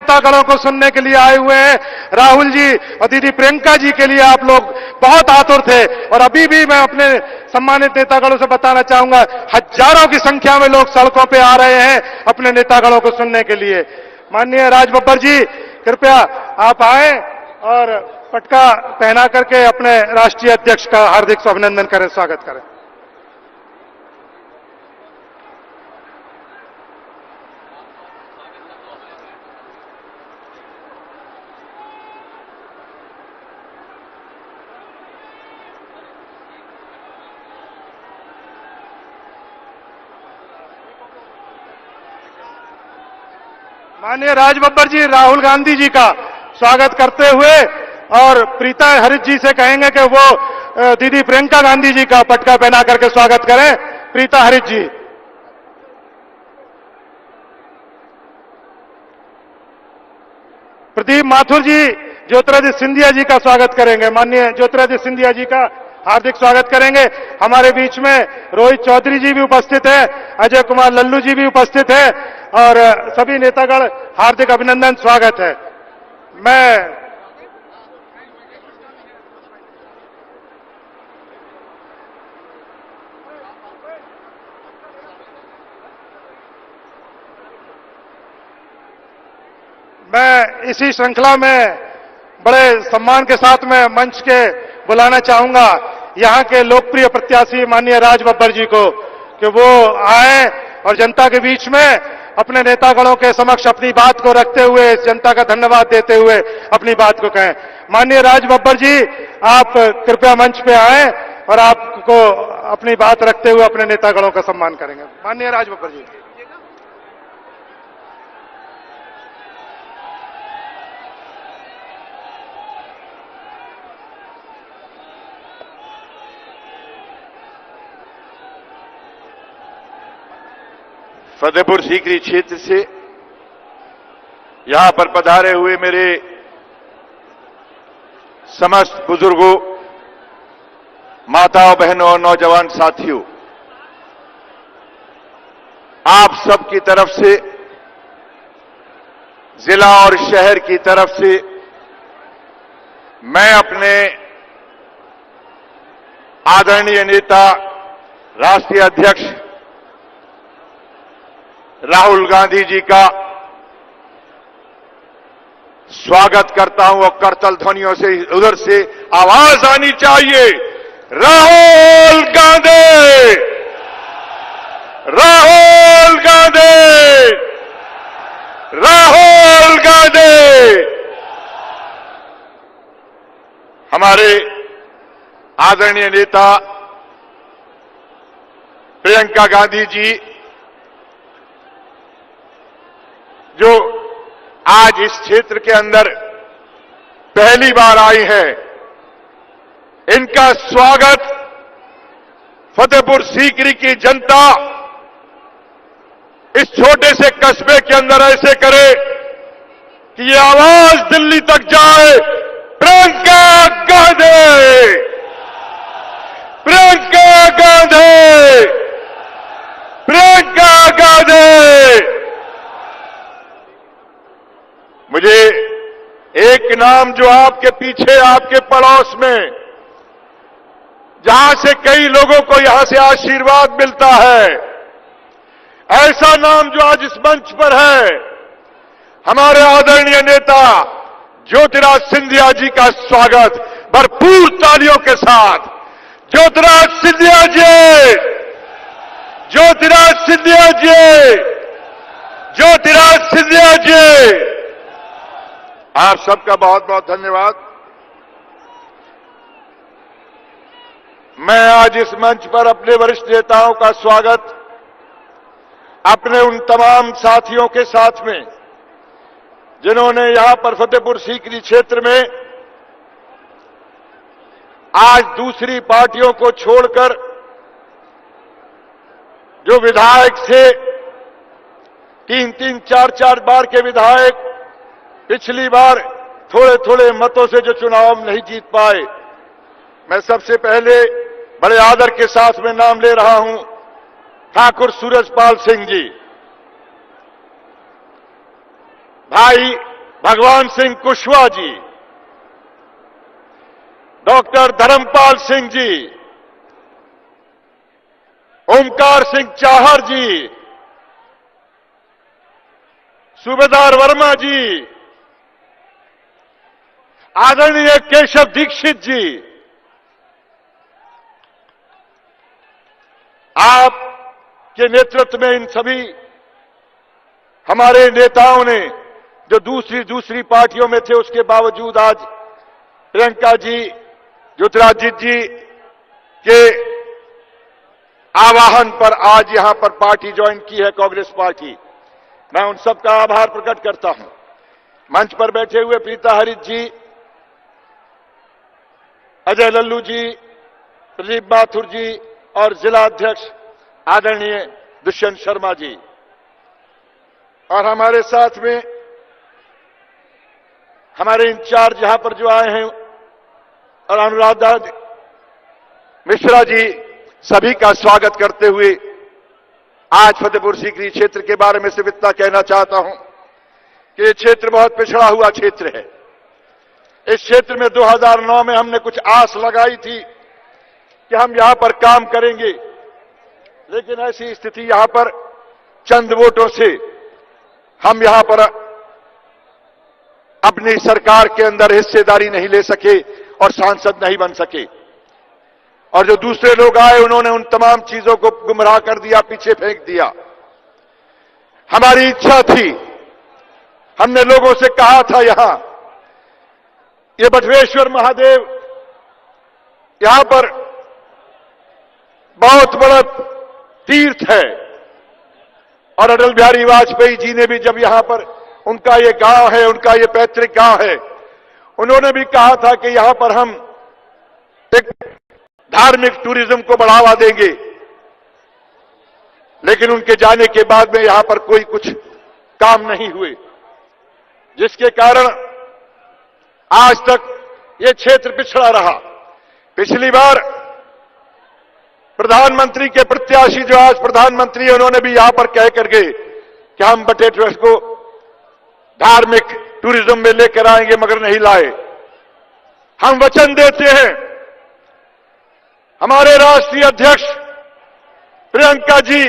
नेतागणों को सुनने के लिए आए हुए हैं। राहुल जी और दीदी प्रियंका जी के लिए आप लोग बहुत आतुर थे और अभी भी मैं अपने सम्मानित नेतागणों से बताना चाहूंगा, हजारों की संख्या में लोग सड़कों पे आ रहे हैं अपने नेतागणों को सुनने के लिए। माननीय राज बब्बर जी, कृपया आप आए और पटका पहना करके अपने राष्ट्रीय अध्यक्ष का हार्दिक अभिनंदन करें, स्वागत करें। माननीय राज बब्बर जी राहुल गांधी जी का स्वागत करते हुए और प्रीता हरित जी से कहेंगे कि वो दीदी प्रियंका गांधी जी का पटका पहना करके स्वागत करें। प्रीता हरित जी। प्रदीप माथुर जी ज्योतिरादित्य सिंधिया जी का स्वागत करेंगे। माननीय ज्योतिरादित्य सिंधिया जी का हार्दिक स्वागत करेंगे। हमारे बीच में रोहित चौधरी जी भी उपस्थित है, अजय कुमार लल्लू जी भी उपस्थित है और सभी नेतागण हार्दिक अभिनंदन, स्वागत है। मैं इसी श्रृंखला में बड़े सम्मान के साथ में मंच के बुलाना चाहूंगा यहां के लोकप्रिय प्रत्याशी माननीय राज बब्बर जी को कि वो आए और जनता के बीच में अपने नेतागणों के समक्ष अपनी बात को रखते हुए, जनता का धन्यवाद देते हुए अपनी बात को कहें। माननीय राज बब्बर जी, आप कृपया मंच पे आए और आपको अपनी बात रखते हुए अपने नेतागणों का सम्मान करेंगे। माननीय राज बब्बर जी। फतेहपुर सीकरी क्षेत्र से यहां पर पधारे हुए मेरे समस्त बुजुर्गों, माताओं, बहनों और नौजवान साथियों, आप सबकी तरफ से, जिला और शहर की तरफ से मैं अपने आदरणीय नेता, राष्ट्रीय अध्यक्ष राहुल गांधी जी का स्वागत करता हूं और करतल ध्वनियों से उधर से आवाज आनी चाहिए, राहुल गांधी, राहुल गांधी, राहुल गांधी। हमारे आदरणीय नेता प्रियंका गांधी जी जो आज इस क्षेत्र के अंदर पहली बार आई हैं, इनका स्वागत फतेहपुर सीकरी की जनता इस छोटे से कस्बे के अंदर ऐसे करे कि ये आवाज दिल्ली तक जाए, प्रियंका गांधी, प्रियंका गांधी, प्रियंका गांधी। मुझे एक नाम जो आपके पीछे, आपके पड़ोस में, जहां से कई लोगों को यहां से आशीर्वाद मिलता है, ऐसा नाम जो आज इस मंच पर है, हमारे आदरणीय नेता ज्योतिरादित्य सिंधिया जी का स्वागत भरपूर तालियों के साथ। ज्योतिरादित्य सिंधिया जी, ज्योतिरादित्य सिंधिया जी, ज्योतिरादित्य सिंधिया जी। आप सबका बहुत बहुत धन्यवाद। मैं आज इस मंच पर अपने वरिष्ठ नेताओं का स्वागत अपने उन तमाम साथियों के साथ में जिन्होंने यहां पर फतेहपुर सीकरी क्षेत्र में आज दूसरी पार्टियों को छोड़कर जो विधायक थे, 3-3, 4-4 बार के विधायक, पिछली बार थोड़े थोड़े मतों से जो चुनाव नहीं जीत पाए, मैं सबसे पहले बड़े आदर के साथ में नाम ले रहा हूं ठाकुर सूरजपाल सिंह जी। भाई भगवान सिंह कुशवाहा जी, डॉक्टर धर्मपाल सिंह जी, ओमकार सिंह चाहर जी, सूबेदार वर्मा जी, आदरणीय केशव दीक्षित जी, आपके नेतृत्व में इन सभी हमारे नेताओं ने, जो दूसरी पार्टियों में थे, उसके बावजूद आज प्रियंका जी, ज्योतिरादित्य जी के आह्वान पर आज यहां पर पार्टी ज्वाइन की है, कांग्रेस पार्टी। मैं उन सबका आभार प्रकट करता हूं। मंच पर बैठे हुए प्रीता हरित जी, अजय लल्लू जी, प्रदीप माथुर जी और जिला अध्यक्ष आदरणीय दुष्यंत शर्मा जी, और हमारे साथ में हमारे इंचार्ज यहां पर जो आए हैं, और अनुराधा मिश्रा जी, सभी का स्वागत करते हुए आज फतेहपुर सीकरी क्षेत्र के बारे में सिर्फ इतना कहना चाहता हूं कि ये क्षेत्र बहुत पिछड़ा हुआ क्षेत्र है। इस क्षेत्र में 2009 में हमने कुछ आस लगाई थी कि हम यहां पर काम करेंगे, लेकिन ऐसी स्थिति यहां पर चंद वोटों से हम यहां पर अपनी सरकार के अंदर हिस्सेदारी नहीं ले सके और सांसद नहीं बन सके, और जो दूसरे लोग आए उन्होंने उन तमाम चीजों को गुमराह कर दिया, पीछे फेंक दिया। हमारी इच्छा थी, हमने लोगों से कहा था, यहां ये बटवेश्वर महादेव, यहां पर बहुत बड़ा तीर्थ है, और अटल बिहारी वाजपेयी जी ने भी जब यहां पर, उनका ये गांव है, उनका ये पैतृक गांव है, उन्होंने भी कहा था कि यहां पर हम एक धार्मिक टूरिज्म को बढ़ावा देंगे, लेकिन उनके जाने के बाद में यहां पर कोई कुछ काम नहीं हुए, जिसके कारण आज तक ये क्षेत्र पिछड़ा रहा। पिछली बार प्रधानमंत्री के प्रत्याशी, जो आज प्रधानमंत्री है, उन्होंने भी यहां पर कह कर गए कि हम बटेश्वर को धार्मिक टूरिज्म में लेकर आएंगे, मगर नहीं लाए। हम वचन देते हैं, हमारे राष्ट्रीय अध्यक्ष प्रियंका जी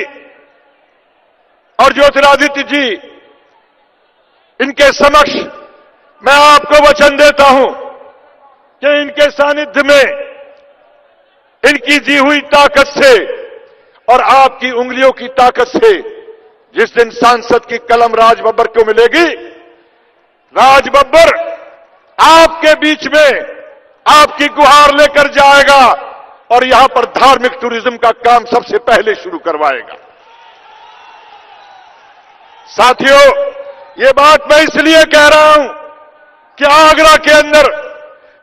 और ज्योतिरादित्य जी, इनके समक्ष मैं आपको वचन देता हूं कि इनके सानिध्य में, इनकी दी हुई ताकत से और आपकी उंगलियों की ताकत से, जिस दिन सांसद की कलम राज बब्बर को मिलेगी, राज बब्बर आपके बीच में आपकी गुहार लेकर जाएगा और यहां पर धार्मिक टूरिज्म का काम सबसे पहले शुरू करवाएगा। साथियों, ये बात मैं इसलिए कह रहा हूं कि आगरा के अंदर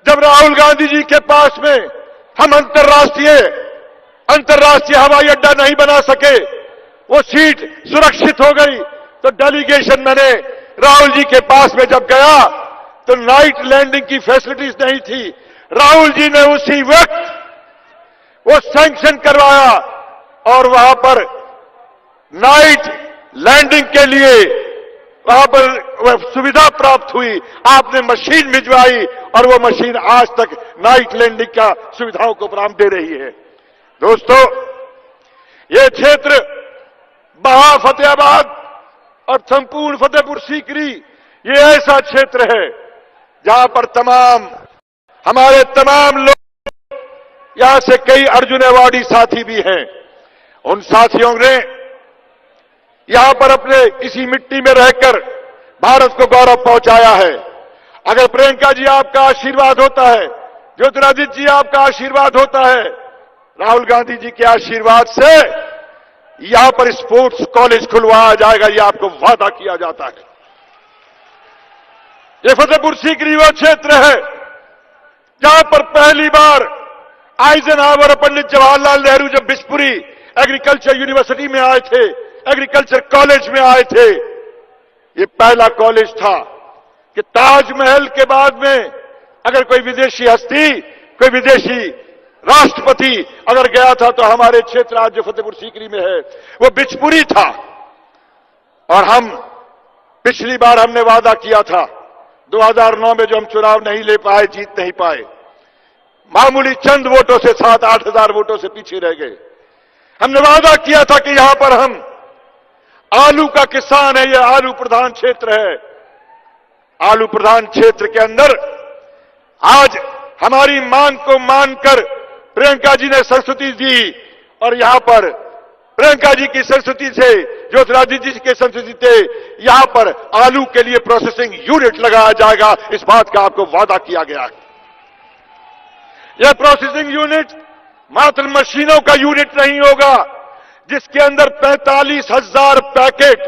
जब राहुल गांधी जी के पास में हम अंतर्राष्ट्रीय हवाई अड्डा नहीं बना सके, वो सीट सुरक्षित हो गई, तो डेलीगेशन मैंने राहुल जी के पास में जब गया तो नाइट लैंडिंग की फैसिलिटीज नहीं थी। राहुल जी ने उसी वक्त वो सैंक्शन करवाया और वहां पर नाइट लैंडिंग के लिए वहां पर सुविधा प्राप्त हुई। आपने मशीन भिजवाई और वो मशीन आज तक नाइट लैंडिंग का सुविधाओं को प्रारंभ दे रही है। दोस्तों, ये क्षेत्र बहा फतेहाबाद और संपूर्ण फतेहपुर सीकरी, ये ऐसा क्षेत्र है जहां पर हमारे तमाम लोग, यहां से कई अर्जुन अवार्डी साथी भी हैं। उन साथियों ने यहां पर अपने इसी मिट्टी में रहकर भारत को गौरव पहुंचाया है। अगर प्रियंका जी आपका आशीर्वाद होता है, ज्योतिरादित्य जी आपका आशीर्वाद होता है, राहुल गांधी जी के आशीर्वाद से यहां पर स्पोर्ट्स कॉलेज खुलवाया जाएगा, यह आपको वादा किया जाता है। ये फतेहपुर सीकरी वो क्षेत्र है जहां पर पहली बार आइजनहावर और पंडित जवाहरलाल नेहरू जब बिजपुरी एग्रीकल्चर यूनिवर्सिटी में आए थे, एग्रीकल्चर कॉलेज में आए थे, ये पहला कॉलेज था कि ताजमहल के बाद में अगर कोई विदेशी हस्ती, कोई विदेशी राष्ट्रपति अगर गया था तो हमारे क्षेत्र आज जो फतेहपुर सीकरी में है वो बिजपुरी था। और हम पिछली बार हमने वादा किया था 2009 में जो हम चुनाव नहीं ले पाए, जीत नहीं पाए, मामूली चंद वोटों से 7-8 हजार वोटों से पीछे रह गए। हमने वादा किया था कि यहां पर हम आलू का किसान है, यह आलू प्रधान क्षेत्र है। आलू प्रधान क्षेत्र के अंदर आज हमारी मांग को मानकर प्रियंका जी ने संस्तुति दी और यहां पर प्रियंका जी की संस्तुति से, ज्योतिरादित्य जी के संस्तुति से यहां पर आलू के लिए प्रोसेसिंग यूनिट लगाया जाएगा। इस बात का आपको वादा किया गया है। यह प्रोसेसिंग यूनिट मात्र मशीनों का यूनिट नहीं होगा, जिसके अंदर 45,000 पैकेट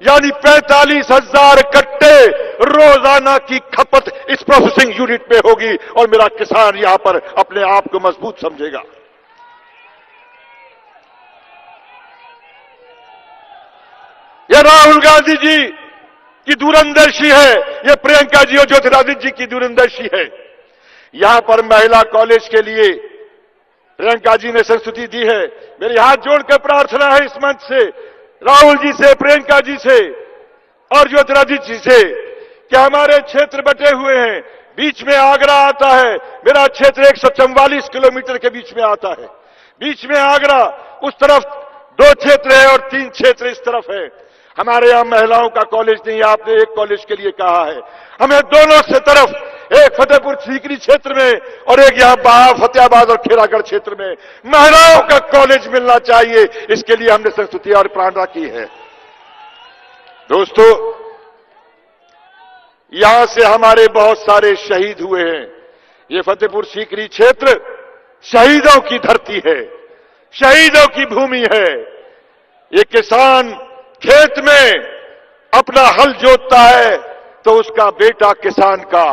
यानी 45,000 कट्टे रोजाना की खपत इस प्रोसेसिंग यूनिट में होगी और मेरा किसान यहां पर अपने आप को मजबूत समझेगा। यह राहुल गांधी जी की दूरंदेशी है, यह प्रियंका जी और ज्योतिरादित्य जी की दूरंदेशी है। यहां पर महिला कॉलेज के लिए प्रियंका जी ने संस्तुति दी है। मेरी हाथ जोड़कर प्रार्थना है इस मंच से, राहुल जी से, प्रियंका जी से और ज्योतिरादित्य जी से कि हमारे क्षेत्र बटे हुए हैं, बीच में आगरा आता है, मेरा क्षेत्र 144 किलोमीटर के बीच में आता है। बीच में आगरा, उस तरफ 2 क्षेत्र है और 3 क्षेत्र इस तरफ है। हमारे यहां महिलाओं का कॉलेज नहीं है, आपने एक कॉलेज के लिए कहा है। हमें दोनों से तरफ, एक फतेहपुर सीकरी क्षेत्र में और एक यहां फतेहाबाद और खेरागढ़ क्षेत्र में महिलाओं का कॉलेज मिलना चाहिए। इसके लिए हमने संस्तुति और प्रार्थना की है। दोस्तों, यहां से हमारे बहुत सारे शहीद हुए हैं। ये फतेहपुर सीकरी क्षेत्र शहीदों की धरती है, शहीदों की भूमि है। ये किसान खेत में अपना हल जोतता है तो उसका बेटा किसान का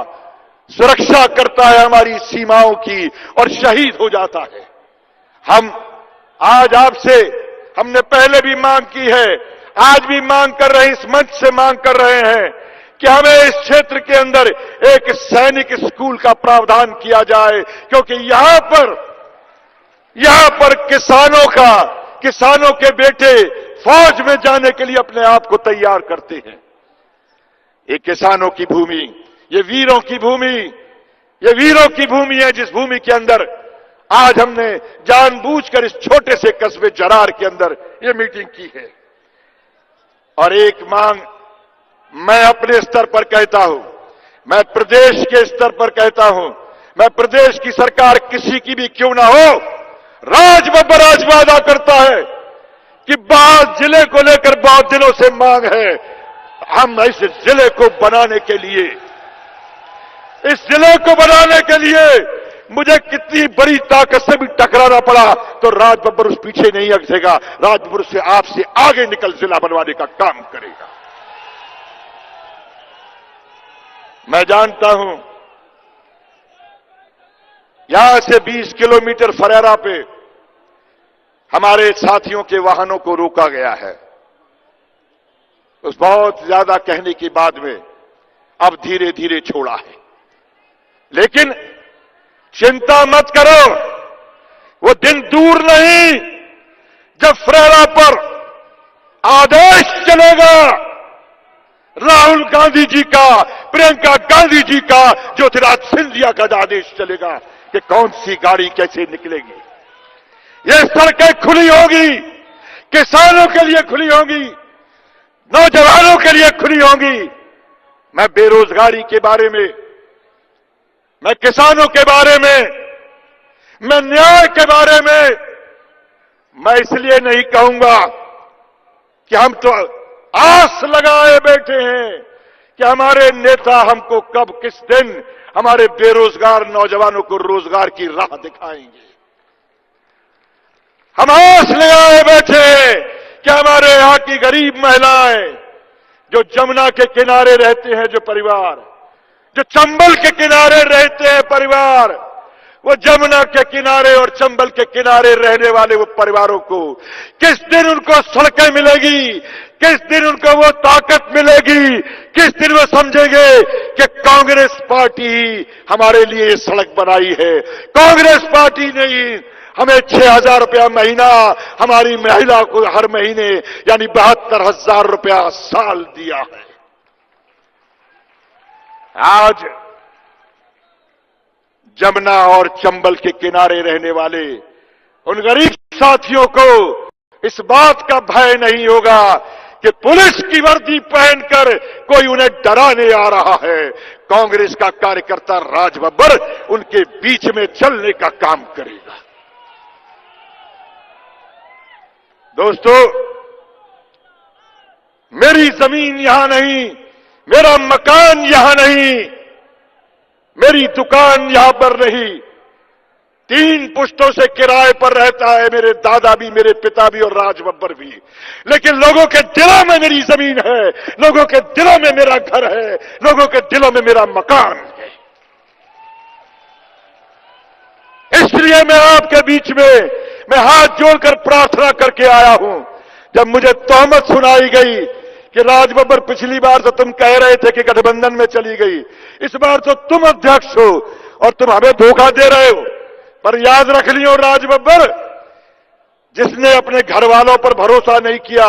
सुरक्षा करता है हमारी सीमाओं की और शहीद हो जाता है। हम आज आपसे, हमने पहले भी मांग की है, आज भी मांग कर रहे हैं, इस मंच से मांग कर रहे हैं कि हमें इस क्षेत्र के अंदर एक सैनिक स्कूल का प्रावधान किया जाए, क्योंकि यहां पर किसानों के बेटे फौज में जाने के लिए अपने आप को तैयार करते हैं। ये किसानों की भूमि, ये वीरों की भूमि है, जिस भूमि के अंदर आज हमने जानबूझकर इस छोटे से कस्बे जरार के अंदर ये मीटिंग की है। और एक मांग मैं अपने स्तर पर कहता हूं, मैं प्रदेश के स्तर पर कहता हूं, मैं प्रदेश की सरकार किसी की भी क्यों ना हो, राज बब्बर आज वादा करता है कि बात जिले को लेकर बहुत दिनों से मांग है। हम इस जिले को बनाने के लिए मुझे कितनी बड़ी ताकत से भी टकराना पड़ा तो राज बब्बर उस पीछे नहीं हटेगा। राज बब्बर से आपसे आगे निकल जिला बनवाने का काम करेगा। मैं जानता हूं यहां से 20 किलोमीटर फरेरा पे हमारे साथियों के वाहनों को रोका गया है। उस बहुत ज्यादा कहने के बाद में अब धीरे धीरे छोड़ा है। लेकिन चिंता मत करो, वो दिन दूर नहीं जब फरेरा पर आदेश चलेगा राहुल गांधी जी का, प्रियंका गांधी जी का, ज्योतिरादित्य सिंधिया का आदेश चलेगा कि कौन सी गाड़ी कैसे निकलेगी। ये सड़कें खुली होगी, किसानों के लिए खुली होंगी, नौजवानों के लिए खुली होंगी। मैं बेरोजगारी के बारे में, मैं किसानों के बारे में, मैं न्याय के बारे में मैं इसलिए नहीं कहूंगा कि हम तो आस लगाए बैठे हैं कि हमारे नेता हमको कब किस दिन हमारे बेरोजगार नौजवानों को रोजगार की राह दिखाएंगे। हम आस लगाए बैठे हैं कि हमारे यहां की गरीब महिलाएं जो जमुना के किनारे रहते हैं, जो परिवार जो चंबल के किनारे रहते हैं परिवार, वो जमुना के किनारे और चंबल के किनारे रहने वाले वो परिवारों को किस दिन उनको सड़कें मिलेगी, किस दिन उनको वो ताकत मिलेगी, किस दिन वो समझेंगे कि कांग्रेस पार्टी ही हमारे लिए ये सड़क बनाई है। कांग्रेस पार्टी ने ही हमें 6,000 रुपया महीना हमारी महिला को हर महीने यानी 72,000 रुपया साल दिया है। आज जमुना और चंबल के किनारे रहने वाले उन गरीब साथियों को इस बात का भय नहीं होगा कि पुलिस की वर्दी पहनकर कोई उन्हें डराने आ रहा है। कांग्रेस का कार्यकर्ता राज बब्बर उनके बीच में चलने का काम करेगा। दोस्तों, मेरी जमीन यहां नहीं, मेरा मकान यहां नहीं, मेरी दुकान यहां पर नहीं, 3 पुश्तों से किराए पर रहता है मेरे दादा भी, मेरे पिता भी और राज बब्बर भी। लेकिन लोगों के दिलों में मेरी जमीन है, लोगों के दिलों में मेरा घर है, लोगों के दिलों में मेरा मकान है। इसलिए मैं आपके बीच में मैं हाथ जोड़कर प्रार्थना करके आया हूं। जब मुझे तोहमत सुनाई गई कि राज बब्बर पिछली बार तो तुम कह रहे थे कि गठबंधन में चली गई, इस बार तो तुम अध्यक्ष हो और तुम हमें धोखा दे रहे हो। पर याद रख लियो राज बब्बर, जिसने अपने घर वालों पर भरोसा नहीं किया,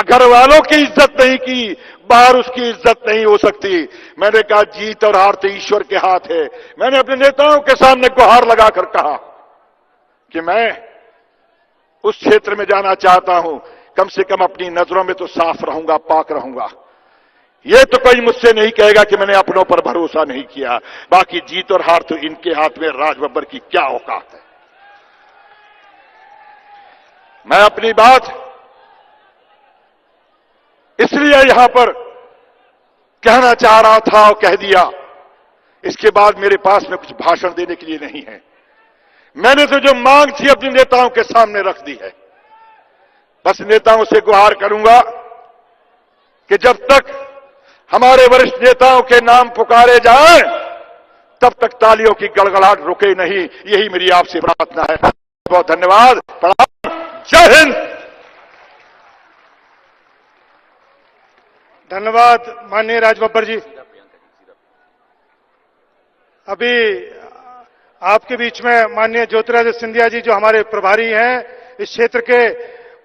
घर वालों की इज्जत नहीं की, बाहर उसकी इज्जत नहीं हो सकती। मैंने कहा जीत और हार तो ईश्वर के हाथ है। मैंने अपने नेताओं के सामने गुहार लगाकर कहा कि मैं उस क्षेत्र में जाना चाहता हूं, कम से कम अपनी नजरों में तो साफ रहूंगा, पाक रहूंगा। ये तो कोई मुझसे नहीं कहेगा कि मैंने अपनों पर भरोसा नहीं किया। बाकी जीत और हार तो इनके हाथ में, राज बब्बर की क्या औकात है। मैं अपनी बात इसलिए यहां पर कहना चाह रहा था और कह दिया। इसके बाद मेरे पास में कुछ भाषण देने के लिए नहीं है। मैंने तो जो मांग थी अपने नेताओं के सामने रख दी है। बस नेताओं से गुहार करूंगा कि जब तक हमारे वरिष्ठ नेताओं के नाम पुकारे जाएं, तब तक तालियों की गड़गड़ाहट रुके नहीं। यही मेरी आपसे प्रार्थना है। बहुत धन्यवाद। प्रणाम। जय हिंद। धन्यवाद माननीय राज बब्बर जी। अभी आपके बीच में माननीय ज्योतिरादित्य सिंधिया जी जो हमारे प्रभारी हैं इस क्षेत्र के,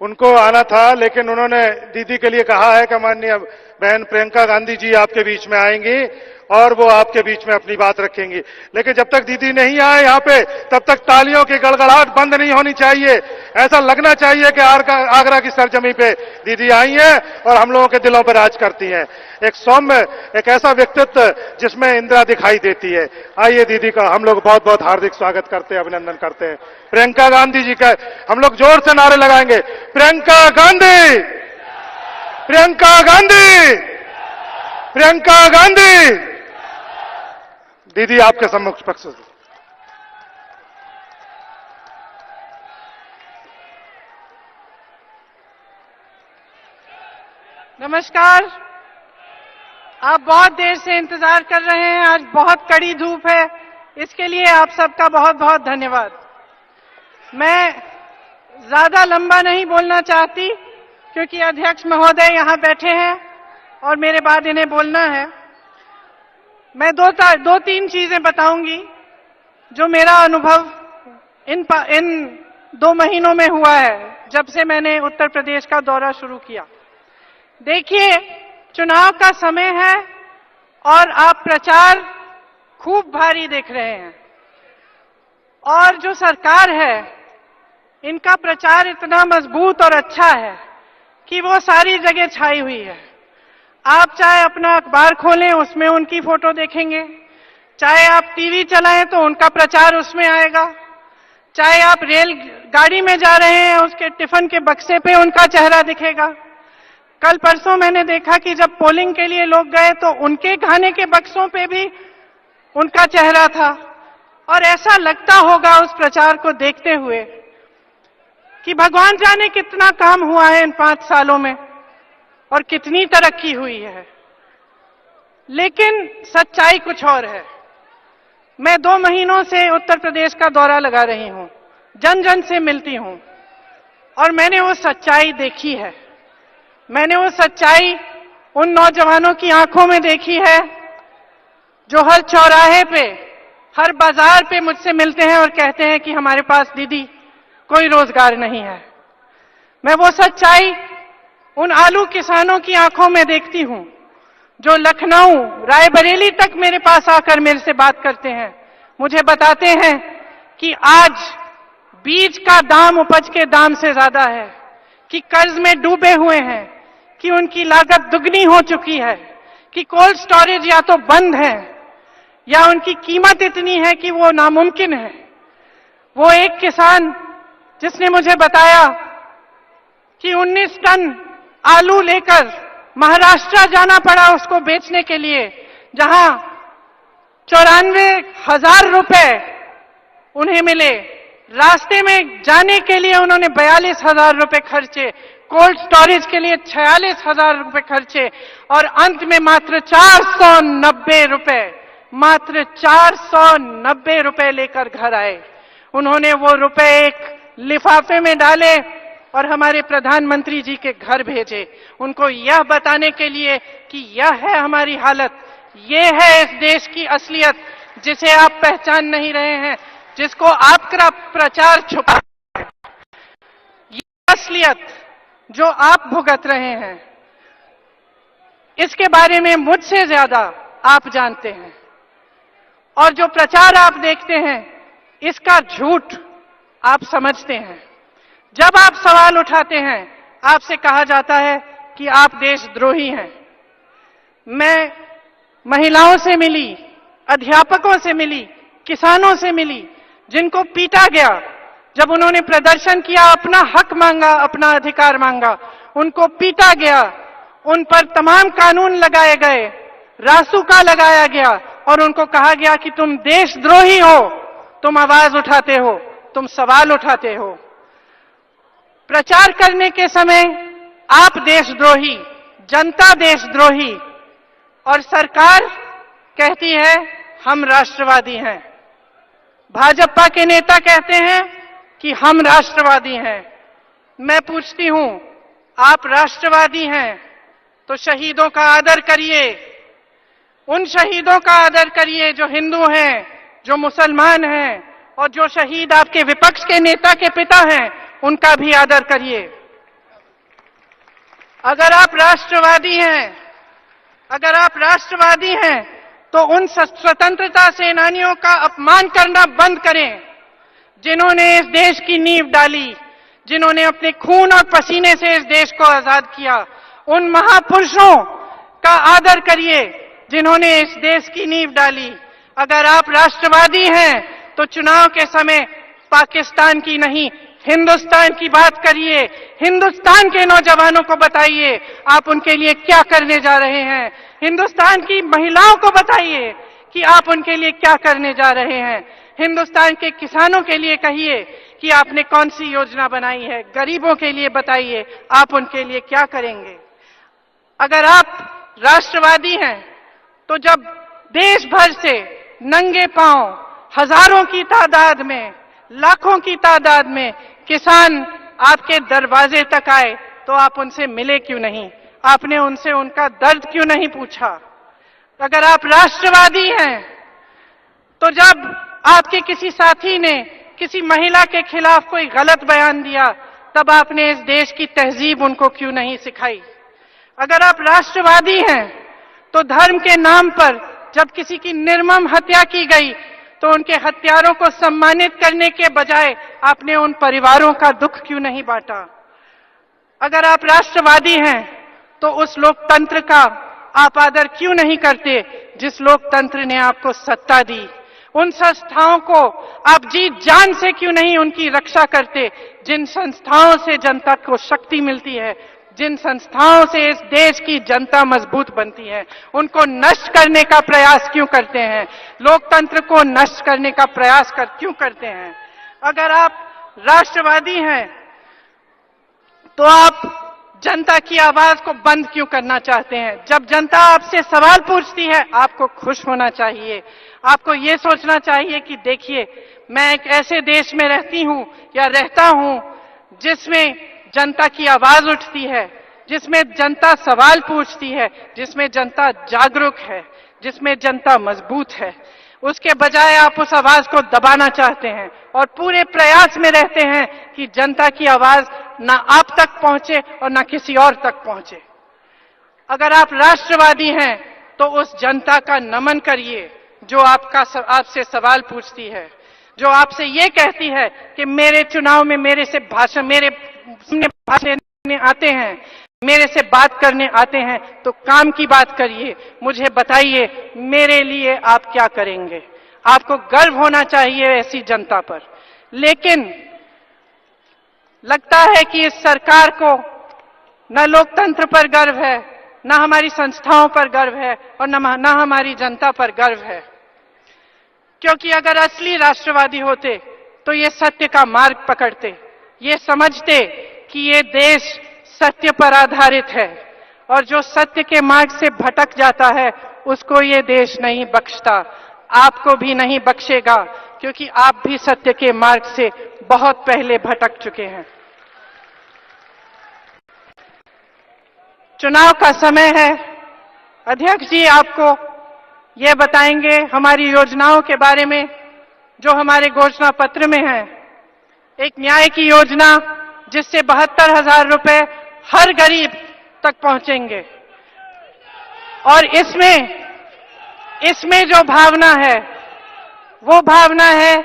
उनको आना था, लेकिन उन्होंने दीदी के लिए कहा है कि माननीय बहन प्रियंका गांधी जी आपके बीच में आएंगी और वो आपके बीच में अपनी बात रखेंगी। लेकिन जब तक दीदी नहीं आए यहाँ पे, तब तक तालियों की गड़गड़ाहट बंद नहीं होनी चाहिए। ऐसा लगना चाहिए कि आगरा की सरजमी पे दीदी आई हैं और हम लोगों के दिलों पर राज करती हैं। एक सौम्य, एक ऐसा व्यक्तित्व जिसमें इंदिरा दिखाई देती है। आइए दीदी का हम लोग बहुत बहुत हार्दिक स्वागत करते हैं, अभिनंदन करते हैं। प्रियंका गांधी जी का हम लोग जोर से नारे लगाएंगे, प्रियंका गांधी, प्रियंका गांधी, प्रियंका गांधी। दीदी आपके सम्मुख पक्ष से। नमस्कार। आप बहुत देर से इंतजार कर रहे हैं, आज बहुत कड़ी धूप है, इसके लिए आप सबका बहुत बहुत धन्यवाद। मैं ज्यादा लंबा नहीं बोलना चाहती क्योंकि अध्यक्ष महोदय यहां बैठे हैं और मेरे बाद इन्हें बोलना है। मैं दो तीन चीजें बताऊंगी जो मेरा अनुभव इन 2 महीनों में हुआ है जब से मैंने उत्तर प्रदेश का दौरा शुरू किया। देखिए, चुनाव का समय है और आप प्रचार खूब भारी देख रहे हैं और जो सरकार है इनका प्रचार इतना मजबूत और अच्छा है कि वो सारी जगह छाई हुई है। आप चाहे अपना अखबार खोलें उसमें उनकी फोटो देखेंगे, चाहे आप टीवी चलाएं तो उनका प्रचार उसमें आएगा, चाहे आप रेल गाड़ी में जा रहे हैं उसके टिफिन के बक्से पे उनका चेहरा दिखेगा। कल परसों मैंने देखा कि जब पोलिंग के लिए लोग गए तो उनके खाने के बक्सों पे भी उनका चेहरा था। और ऐसा लगता होगा उस प्रचार को देखते हुए कि भगवान जाने कितना काम हुआ है इन 5 सालों में और कितनी तरक्की हुई है। लेकिन सच्चाई कुछ और है। मैं 2 महीनों से उत्तर प्रदेश का दौरा लगा रही हूं, जन जन से मिलती हूं और मैंने वो सच्चाई देखी है। मैंने वो सच्चाई उन नौजवानों की आंखों में देखी है जो हर चौराहे पे, हर बाजार पे मुझसे मिलते हैं और कहते हैं कि हमारे पास दीदी कोई रोजगार नहीं है। मैं वो सच्चाई उन आलू किसानों की आंखों में देखती हूं जो लखनऊ, रायबरेली तक मेरे पास आकर मेरे से बात करते हैं, मुझे बताते हैं कि आज बीज का दाम उपज के दाम से ज्यादा है, कि कर्ज में डूबे हुए हैं, कि उनकी लागत दुगनी हो चुकी है, कि कोल्ड स्टोरेज या तो बंद है या उनकी कीमत इतनी है कि वो नामुमकिन है। वो एक किसान जिसने मुझे बताया कि 19 टन आलू लेकर महाराष्ट्र जाना पड़ा उसको बेचने के लिए, जहां 94,000 रुपए उन्हें मिले। रास्ते में जाने के लिए उन्होंने 42,000 रुपए खर्चे, कोल्ड स्टोरेज के लिए 46,000 रुपए खर्चे और अंत में मात्र 490 रुपए लेकर घर आए। उन्होंने वो रुपए एक लिफाफे में डाले और हमारे प्रधानमंत्री जी के घर भेजे, उनको यह बताने के लिए कि यह है हमारी हालत, ये है इस देश की असलियत जिसे आप पहचान नहीं रहे हैं, जिसको आपका प्रचार छुपा है। ये असलियत जो आप भुगत रहे हैं, इसके बारे में मुझसे ज्यादा आप जानते हैं। और जो प्रचार आप देखते हैं, इसका झूठ आप समझते हैं। जब आप सवाल उठाते हैं, आपसे कहा जाता है कि आप देशद्रोही हैं। मैं महिलाओं से मिली, अध्यापकों से मिली, किसानों से मिली, जिनको पीटा गया जब उन्होंने प्रदर्शन किया, अपना हक मांगा, अपना अधिकार मांगा, उनको पीटा गया, उन पर तमाम कानून लगाए गए, रासुका लगाया गया और उनको कहा गया कि तुम देशद्रोही हो, तुम आवाज उठाते हो, तुम सवाल उठाते हो। प्रचार करने के समय आप देशद्रोही, जनता देशद्रोही और सरकार कहती है हम राष्ट्रवादी हैं। भाजपा के नेता कहते हैं कि हम राष्ट्रवादी हैं। मैं पूछती हूं, आप राष्ट्रवादी हैं तो शहीदों का आदर करिए, उन शहीदों का आदर करिए जो हिंदू हैं, जो मुसलमान हैं, और जो शहीद आपके विपक्ष के नेता के पिता हैं, उनका भी आदर करिए। अगर आप राष्ट्रवादी हैं, तो उन स्वतंत्रता सेनानियों का अपमान करना बंद करें, जिन्होंने इस देश की नींव डाली, जिन्होंने अपने खून और पसीने से इस देश को आजाद किया। उन महापुरुषों का आदर करिए जिन्होंने इस देश की नींव डाली। अगर आप राष्ट्रवादी हैं तो चुनाव के समय पाकिस्तान की नहीं, हिंदुस्तान की बात करिए। हिंदुस्तान के नौजवानों को बताइए आप उनके लिए क्या करने जा रहे हैं। हिंदुस्तान की महिलाओं को बताइए कि आप उनके लिए क्या करने जा रहे हैं। हिंदुस्तान के किसानों के लिए कहिए कि आपने कौन सी योजना बनाई है। गरीबों के लिए बताइए आप उनके लिए क्या करेंगे। अगर आप राष्ट्रवादी हैं तो जब देश भर से नंगे पांव हजारों की तादाद में, लाखों की तादाद में किसान आपके दरवाजे तक आए तो आप उनसे मिले क्यों नहीं? आपने उनसे उनका दर्द क्यों नहीं पूछा? अगर आप राष्ट्रवादी हैं तो जब आपके किसी साथी ने किसी महिला के खिलाफ कोई गलत बयान दिया तब आपने इस देश की तहजीब उनको क्यों नहीं सिखाई? अगर आप राष्ट्रवादी हैं तो धर्म के नाम पर जब किसी की निर्मम हत्या की गई तो उनके हत्यारों को सम्मानित करने के बजाय आपने उन परिवारों का दुख क्यों नहीं बांटा? अगर आप राष्ट्रवादी हैं तो उस लोकतंत्र का आप आदर क्यों नहीं करते जिस लोकतंत्र ने आपको सत्ता दी? उन संस्थाओं को आप जी जान से क्यों नहीं उनकी रक्षा करते जिन संस्थाओं से जनता को शक्ति मिलती है, जिन संस्थाओं से इस देश की जनता मजबूत बनती है? उनको नष्ट करने का प्रयास क्यों करते हैं? लोकतंत्र को नष्ट करने का प्रयास क्यों करते हैं? अगर आप राष्ट्रवादी हैं तो आप जनता की आवाज को बंद क्यों करना चाहते हैं? जब जनता आपसे सवाल पूछती है आपको खुश होना चाहिए। आपको ये सोचना चाहिए कि देखिए मैं एक ऐसे देश में रहती हूं या रहता हूं जिसमें जनता की आवाज उठती है, जिसमें जनता सवाल पूछती है, जिसमें जनता जागरूक है, जिसमें जनता मजबूत है। उसके बजाय आप उस आवाज को दबाना चाहते हैं और पूरे प्रयास में रहते हैं कि जनता की आवाज ना आप तक पहुंचे और ना किसी और तक पहुंचे। अगर आप राष्ट्रवादी हैं तो उस जनता का नमन करिए जो आपसे सवाल पूछती है, जो आपसे ये कहती है कि मेरे चुनाव में मेरे भाषण देने आते हैं, मेरे से बात करने आते हैं, तो काम की बात करिए, मुझे बताइए मेरे लिए आप क्या करेंगे। आपको गर्व होना चाहिए ऐसी जनता पर। लेकिन लगता है कि इस सरकार को न लोकतंत्र पर गर्व है, न हमारी संस्थाओं पर गर्व है और न हमारी जनता पर गर्व है। क्योंकि अगर असली राष्ट्रवादी होते तो ये सत्य का मार्ग पकड़ते, ये समझते कि ये देश सत्य पर आधारित है और जो सत्य के मार्ग से भटक जाता है उसको ये देश नहीं बख्शता, आपको भी नहीं बख्शेगा, क्योंकि आप भी सत्य के मार्ग से बहुत पहले भटक चुके हैं। चुनाव का समय है। अध्यक्ष जी आपको ये बताएंगे हमारी योजनाओं के बारे में जो हमारे घोषणा पत्र में है। एक न्याय की योजना जिससे 72,000 रुपए हर गरीब तक पहुंचेंगे और इसमें जो भावना है वो भावना है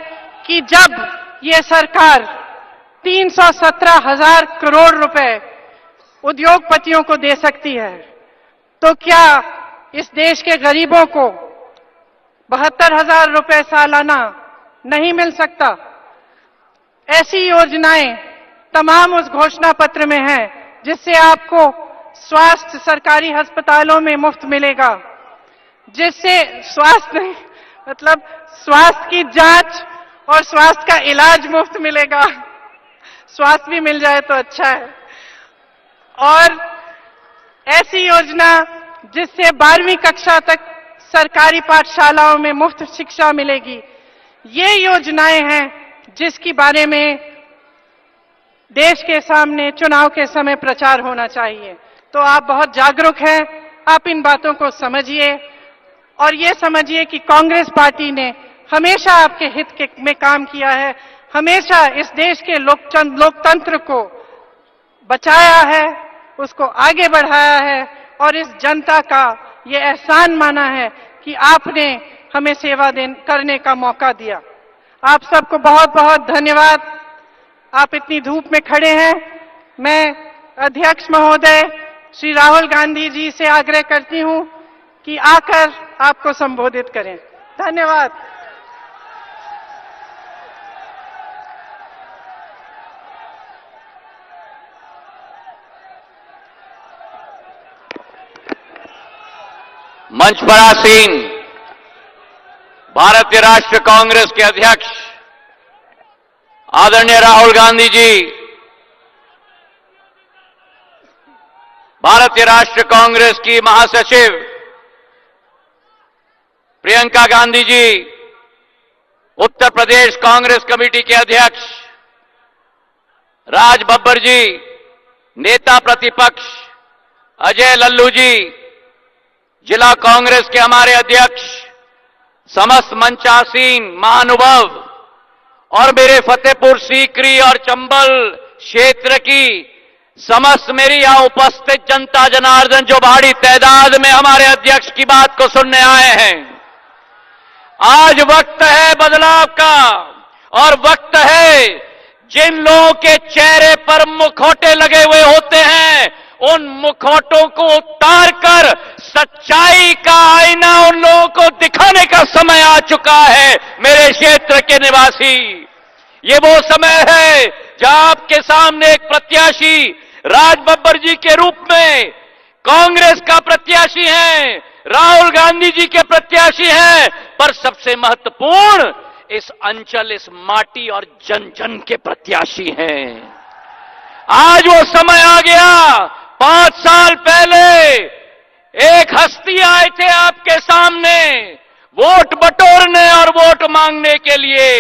कि जब ये सरकार 317,000 करोड़ रुपए उद्योगपतियों को दे सकती है तो क्या इस देश के गरीबों को 72,000 रुपए सालाना नहीं मिल सकता? ऐसी योजनाएं तमाम उस घोषणा पत्र में हैं जिससे आपको स्वास्थ्य सरकारी अस्पतालों में मुफ्त मिलेगा, जिससे स्वास्थ्य की जांच और स्वास्थ्य का इलाज मुफ्त मिलेगा। स्वास्थ्य भी मिल जाए तो अच्छा है। और ऐसी योजना जिससे 12वीं कक्षा तक सरकारी पाठशालाओं में मुफ्त शिक्षा मिलेगी। ये योजनाएं हैं जिसके बारे में देश के सामने चुनाव के समय प्रचार होना चाहिए। तो आप बहुत जागरूक हैं, आप इन बातों को समझिए और ये समझिए कि कांग्रेस पार्टी ने हमेशा आपके हित में काम किया है, हमेशा इस देश के लोकतंत्र को बचाया है, उसको आगे बढ़ाया है और इस जनता का ये एहसान माना है कि आपने हमें सेवा करने का मौका दिया। आप सबको बहुत बहुत धन्यवाद। आप इतनी धूप में खड़े हैं। मैं अध्यक्ष महोदय श्री राहुल गांधी जी से आग्रह करती हूं कि आकर आपको संबोधित करें। धन्यवाद। मंच पर आसीन भारतीय राष्ट्रीय कांग्रेस के अध्यक्ष आदरणीय राहुल गांधी जी, भारतीय राष्ट्रीय कांग्रेस की महासचिव प्रियंका गांधी जी, उत्तर प्रदेश कांग्रेस कमेटी के अध्यक्ष राज बब्बर जी, नेता प्रतिपक्ष अजय लल्लू जी, जिला कांग्रेस के हमारे अध्यक्ष, समस्त मंचासीन महानुभाव और मेरे फतेहपुर सीकरी और चंबल क्षेत्र की समस्त मेरी यहां उपस्थित जनता जनार्दन जो भारी तादाद में हमारे अध्यक्ष की बात को सुनने आए हैं। आज वक्त है बदलाव का और वक्त है जिन लोगों के चेहरे पर मुखौटे लगे हुए होते हैं उन मुखौटों को उतार कर सच्चाई का आईना उन लोगों को दिखाने का समय आ चुका है। मेरे क्षेत्र के निवासी, ये वो समय है जहां आपके सामने एक प्रत्याशी राज बब्बर जी के रूप में कांग्रेस का प्रत्याशी हैं, राहुल गांधी जी के प्रत्याशी हैं, पर सबसे महत्वपूर्ण इस अंचल, इस माटी और जन जन के प्रत्याशी हैं। आज वो समय आ गया। 5 साल पहले एक हस्ती आए थे आपके सामने वोट बटोरने और वोट मांगने के लिए,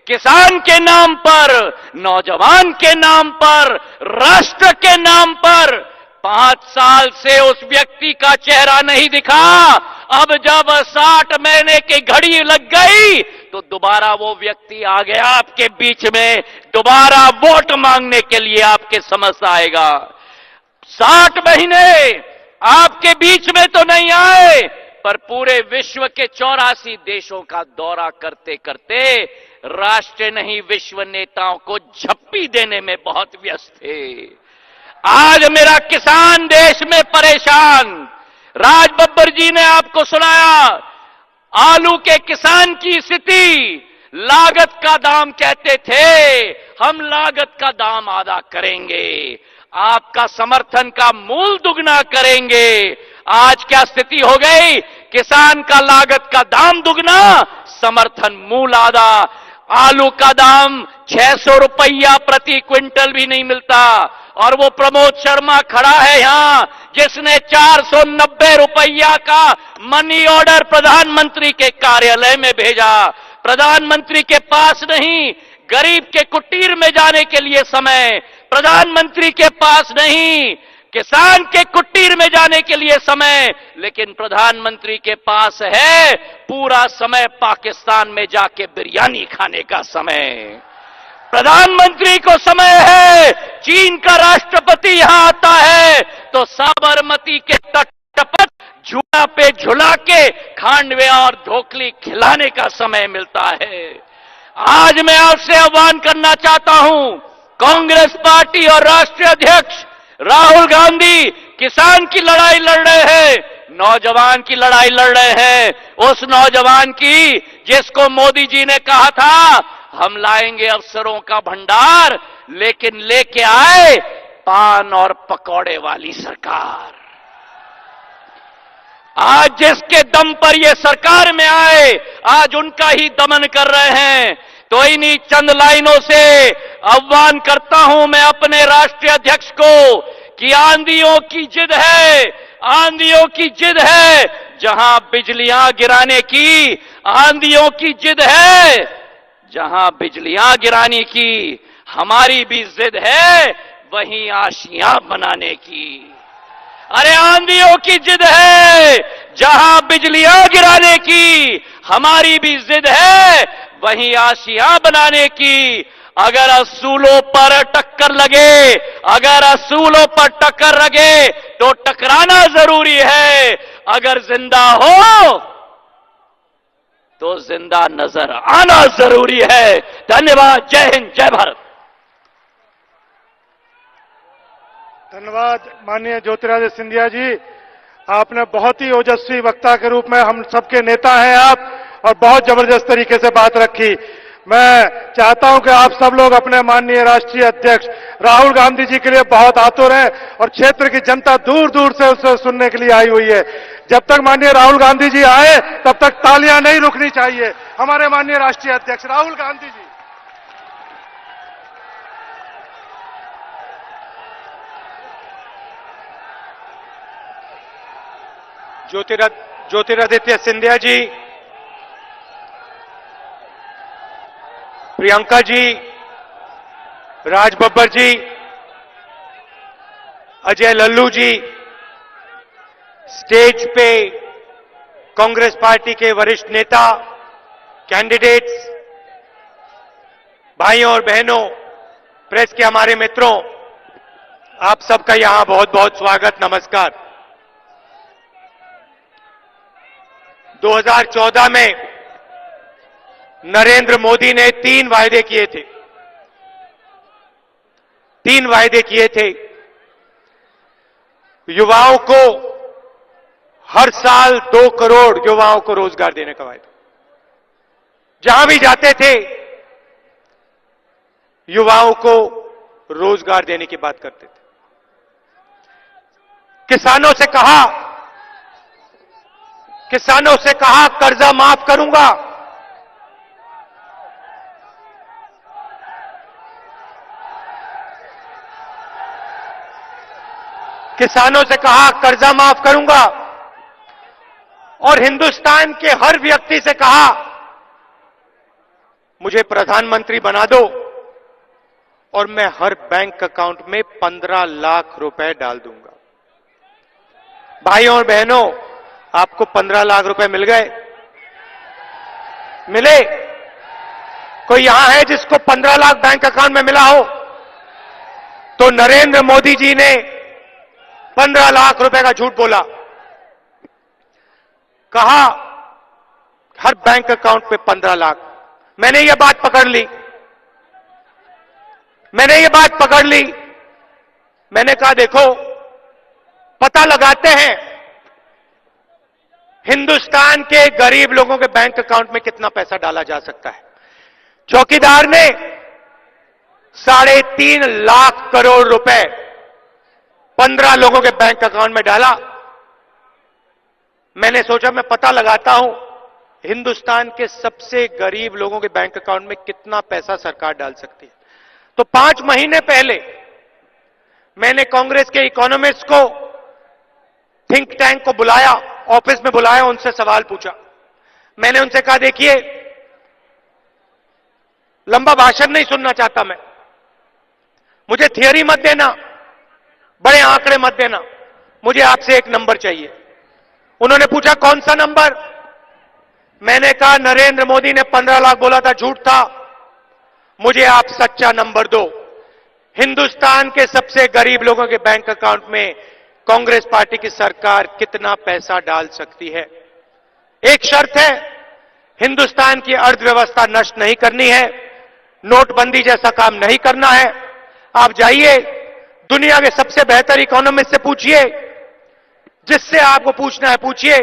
किसान के नाम पर, नौजवान के नाम पर, राष्ट्र के नाम पर। 5 साल से उस व्यक्ति का चेहरा नहीं दिखा। अब जब 60 महीने की घड़ी लग गई तो दोबारा वो व्यक्ति आ गया आपके बीच में, दोबारा वोट मांगने के लिए आपके समक्ष आएगा। 60 महीने आपके बीच में तो नहीं आए, पर पूरे विश्व के 84 देशों का दौरा करते करते राष्ट्र नहीं विश्व नेताओं को झप्पी देने में बहुत व्यस्त थे। आज मेरा किसान देश में परेशान। राज बब्बर जी ने आपको सुनाया आलू के किसान की स्थिति। लागत का दाम कहते थे, हम लागत का दाम आधा करेंगे, आपका समर्थन का मूल दुगना करेंगे। आज क्या स्थिति हो गई? किसान का लागत का दाम दुगना, समर्थन मूल आधा। आलू का दाम 600 रुपया प्रति क्विंटल भी नहीं मिलता, और वो प्रमोद शर्मा खड़ा है यहां जिसने 490 रुपया का मनी ऑर्डर प्रधानमंत्री के कार्यालय में भेजा। प्रधानमंत्री के पास नहीं, गरीब के कुटीर में जाने के लिए समय, प्रधानमंत्री के पास नहीं, किसान के कुटीर में जाने के लिए समय, लेकिन प्रधानमंत्री के पास है पूरा समय पाकिस्तान में जाके बिरयानी खाने का समय। प्रधानमंत्री को समय है, चीन का राष्ट्रपति यहां आता है तो साबरमती के तट पर झूला पे झुला के खांडवे और ढोकली खिलाने का समय मिलता है। आज मैं आपसे आह्वान करना चाहता हूं, कांग्रेस पार्टी और राष्ट्रीय अध्यक्ष राहुल गांधी किसान की लड़ाई लड़ रहे हैं, नौजवान की लड़ाई लड़ रहे हैं, उस नौजवान की जिसको मोदी जी ने कहा था हम लाएंगे अफसरों का भंडार, लेकिन लेके आए पान और पकौड़े वाली सरकार। आज जिसके दम पर ये सरकार में आए, आज उनका ही दमन कर रहे हैं। तो इन्हीं चंद लाइनों से आह्वान करता हूं मैं अपने राष्ट्रीय अध्यक्ष को कि आंधियों की जिद है, आंधियों की जिद है, जहां बिजलियां गिराने की आंधियों की जिद है, जहां बिजलियां गिराने की हमारी भी जिद है, वहीं आशियां बनाने की। अरे आंधियों की जिद है, जहां बिजलियां गिराने की हमारी भी जिद है, वहीं आशियां बनाने की। अगर असूलों पर टक्कर लगे, अगर असूलों पर टक्कर लगे तो टकराना जरूरी है, अगर जिंदा हो तो जिंदा नजर आना जरूरी है। धन्यवाद। जय हिंद, जय भारत। धन्यवाद माननीय ज्योतिरादित्य सिंधिया जी, आपने बहुत ही ओजस्वी वक्ता के रूप में हम सबके नेता हैं आप, और बहुत जबरदस्त तरीके से बात रखी। मैं चाहता हूं कि आप सब लोग अपने माननीय राष्ट्रीय अध्यक्ष राहुल गांधी जी के लिए बहुत आतुर हैं, और क्षेत्र की जनता दूर दूर से उसे सुनने के लिए आई हुई है। जब तक माननीय राहुल गांधी जी आए तब तक तालियां नहीं रुकनी चाहिए। हमारे माननीय राष्ट्रीय अध्यक्ष राहुल गांधी जी। ज्योतिरादित्य सिंधिया जी, प्रियंका जी, राज बब्बर जी, अजय लल्लू जी, स्टेज पे कांग्रेस पार्टी के वरिष्ठ नेता, कैंडिडेट्स, भाइयों और बहनों, प्रेस के हमारे मित्रों, आप सबका यहां बहुत बहुत स्वागत, नमस्कार। 2014 में नरेंद्र मोदी ने 3 वायदे किए थे। 3 वायदे किए थे। युवाओं को हर साल 2 करोड़ युवाओं को रोजगार देने का वायदा। जहां भी जाते थे युवाओं को रोजगार देने की बात करते थे। किसानों से कहा कर्जा माफ करूंगा। किसानों से कहा कर्जा माफ करूंगा, और हिंदुस्तान के हर व्यक्ति से कहा मुझे प्रधानमंत्री बना दो और मैं हर बैंक अकाउंट में 15 लाख रुपए डाल दूंगा। भाइयों और बहनों, आपको 15 लाख रुपए मिल गए? मिले? कोई यहां है जिसको 15 लाख बैंक अकाउंट में मिला हो? तो नरेंद्र मोदी जी ने 15 लाख रुपए का झूठ बोला। कहा हर बैंक अकाउंट पे 15 लाख। मैंने ये बात पकड़ ली, मैंने कहा देखो पता लगाते हैं हिंदुस्तान के गरीब लोगों के बैंक अकाउंट में कितना पैसा डाला जा सकता है। चौकीदार ने 3.5 लाख करोड़ रुपए 15 लोगों के बैंक अकाउंट में डाला। मैंने सोचा मैं पता लगाता हूं हिंदुस्तान के सबसे गरीब लोगों के बैंक अकाउंट में कितना पैसा सरकार डाल सकती है। तो 5 महीने पहले मैंने कांग्रेस के इकोनॉमिस्ट को, थिंक टैंक को बुलाया, ऑफिस में बुलाया, उनसे सवाल पूछा। मैंने उनसे कहा देखिए लंबा भाषण नहीं सुनना चाहता मैं, मुझे थियरी मत देना, बड़े आंकड़े मत देना, मुझे आपसे एक नंबर चाहिए। उन्होंने पूछा कौन सा नंबर? मैंने कहा नरेंद्र मोदी ने 15 लाख बोला था, झूठ था, मुझे आप सच्चा नंबर दो। हिंदुस्तान के सबसे गरीब लोगों के बैंक अकाउंट में कांग्रेस पार्टी की सरकार कितना पैसा डाल सकती है? एक शर्त है, हिंदुस्तान की अर्थव्यवस्था नष्ट नहीं करनी है, नोटबंदी जैसा काम नहीं करना है। आप जाइए दुनिया के सबसे बेहतर इकोनॉमिस्ट से पूछिए, जिससे आपको पूछना है पूछिए,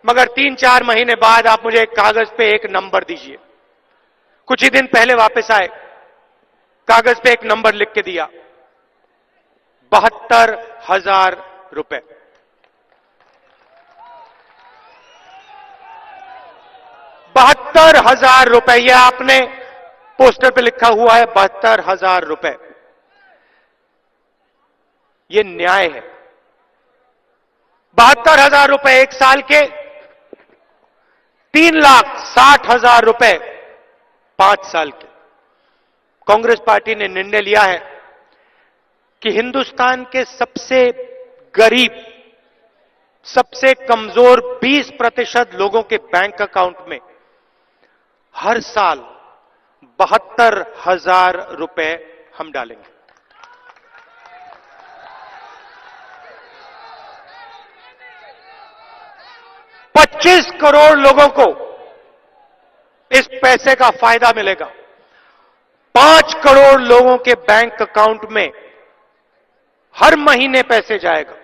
मगर 3-4 महीने बाद आप मुझे एक कागज पे एक नंबर दीजिए। कुछ ही दिन पहले वापस आए, कागज पे एक नंबर लिख के दिया, 72,000 रुपए। 72,000 रुपए, यह आपने पोस्टर पे लिखा हुआ है 72,000 रुपए। यह न्याय है? 72,000 रुपए एक साल के, 3,60,000 रुपए 5 साल के। कांग्रेस पार्टी ने निर्णय लिया है कि हिंदुस्तान के सबसे गरीब, सबसे कमजोर 20% लोगों के बैंक अकाउंट में हर साल 72,000 रुपए हम डालेंगे। $25 करोड़ लोगों को इस पैसे का फायदा मिलेगा। 5 करोड़ लोगों के बैंक अकाउंट में हर महीने पैसे जाएगा।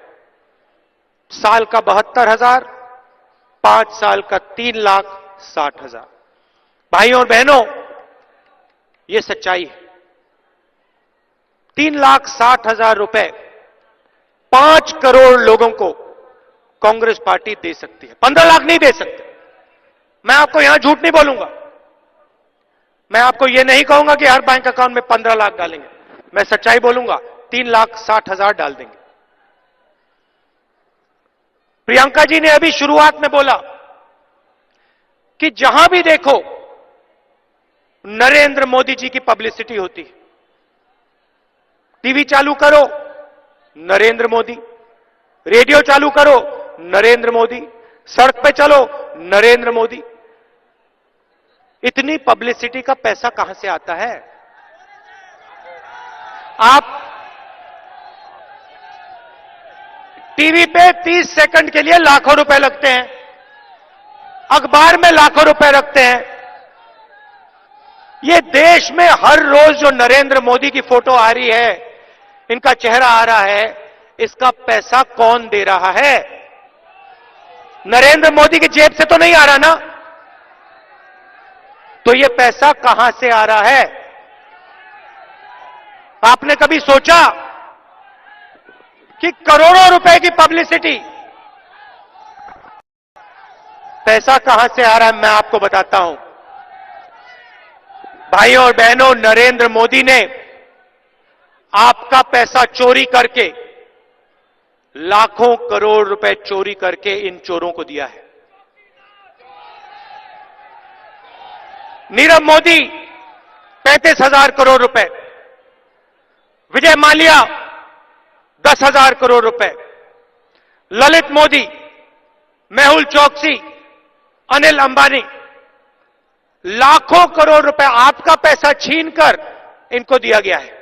साल का 72,000, 5 साल का 3,60,000। भाइयों और बहनों, यह सच्चाई है। 3,60,000 रुपए 5 करोड़ लोगों को कांग्रेस पार्टी दे सकती है, 15 लाख नहीं दे सकते। मैं आपको यहां झूठ नहीं बोलूंगा, मैं आपको यह नहीं कहूंगा कि हर बैंक अकाउंट में 15 लाख डालेंगे, मैं सच्चाई बोलूंगा, 3,60,000 डाल देंगे। प्रियंका जी ने अभी शुरुआत में बोला कि जहां भी देखो नरेंद्र मोदी जी की पब्लिसिटी होती है। टीवी चालू करो नरेंद्र मोदी, रेडियो चालू करो नरेंद्र मोदी, सड़क पे चलो नरेंद्र मोदी। इतनी पब्लिसिटी का पैसा कहां से आता है? आप टीवी पे 30 सेकंड के लिए लाखों रुपए लगते हैं, अखबार में लाखों रुपए रखते हैं। ये देश में हर रोज जो नरेंद्र मोदी की फोटो आ रही है, इनका चेहरा आ रहा है, इसका पैसा कौन दे रहा है? नरेंद्र मोदी की जेब से तो नहीं आ रहा ना? तो ये पैसा कहां से आ रहा है? आपने कभी सोचा कि करोड़ों रुपए की पब्लिसिटी, पैसा कहां से आ रहा है? मैं आपको बताता हूं। भाइयों और बहनों, नरेंद्र मोदी ने आपका पैसा चोरी करके, लाखों करोड़ रुपए चोरी करके इन चोरों को दिया है। नीरव मोदी 35,000 करोड़ रुपए, विजय माल्या 10,000 करोड़ रुपए, ललित मोदी, मेहुल चोकसी, अनिल अंबानी, लाखों करोड़ रुपए आपका पैसा छीनकर इनको दिया गया है।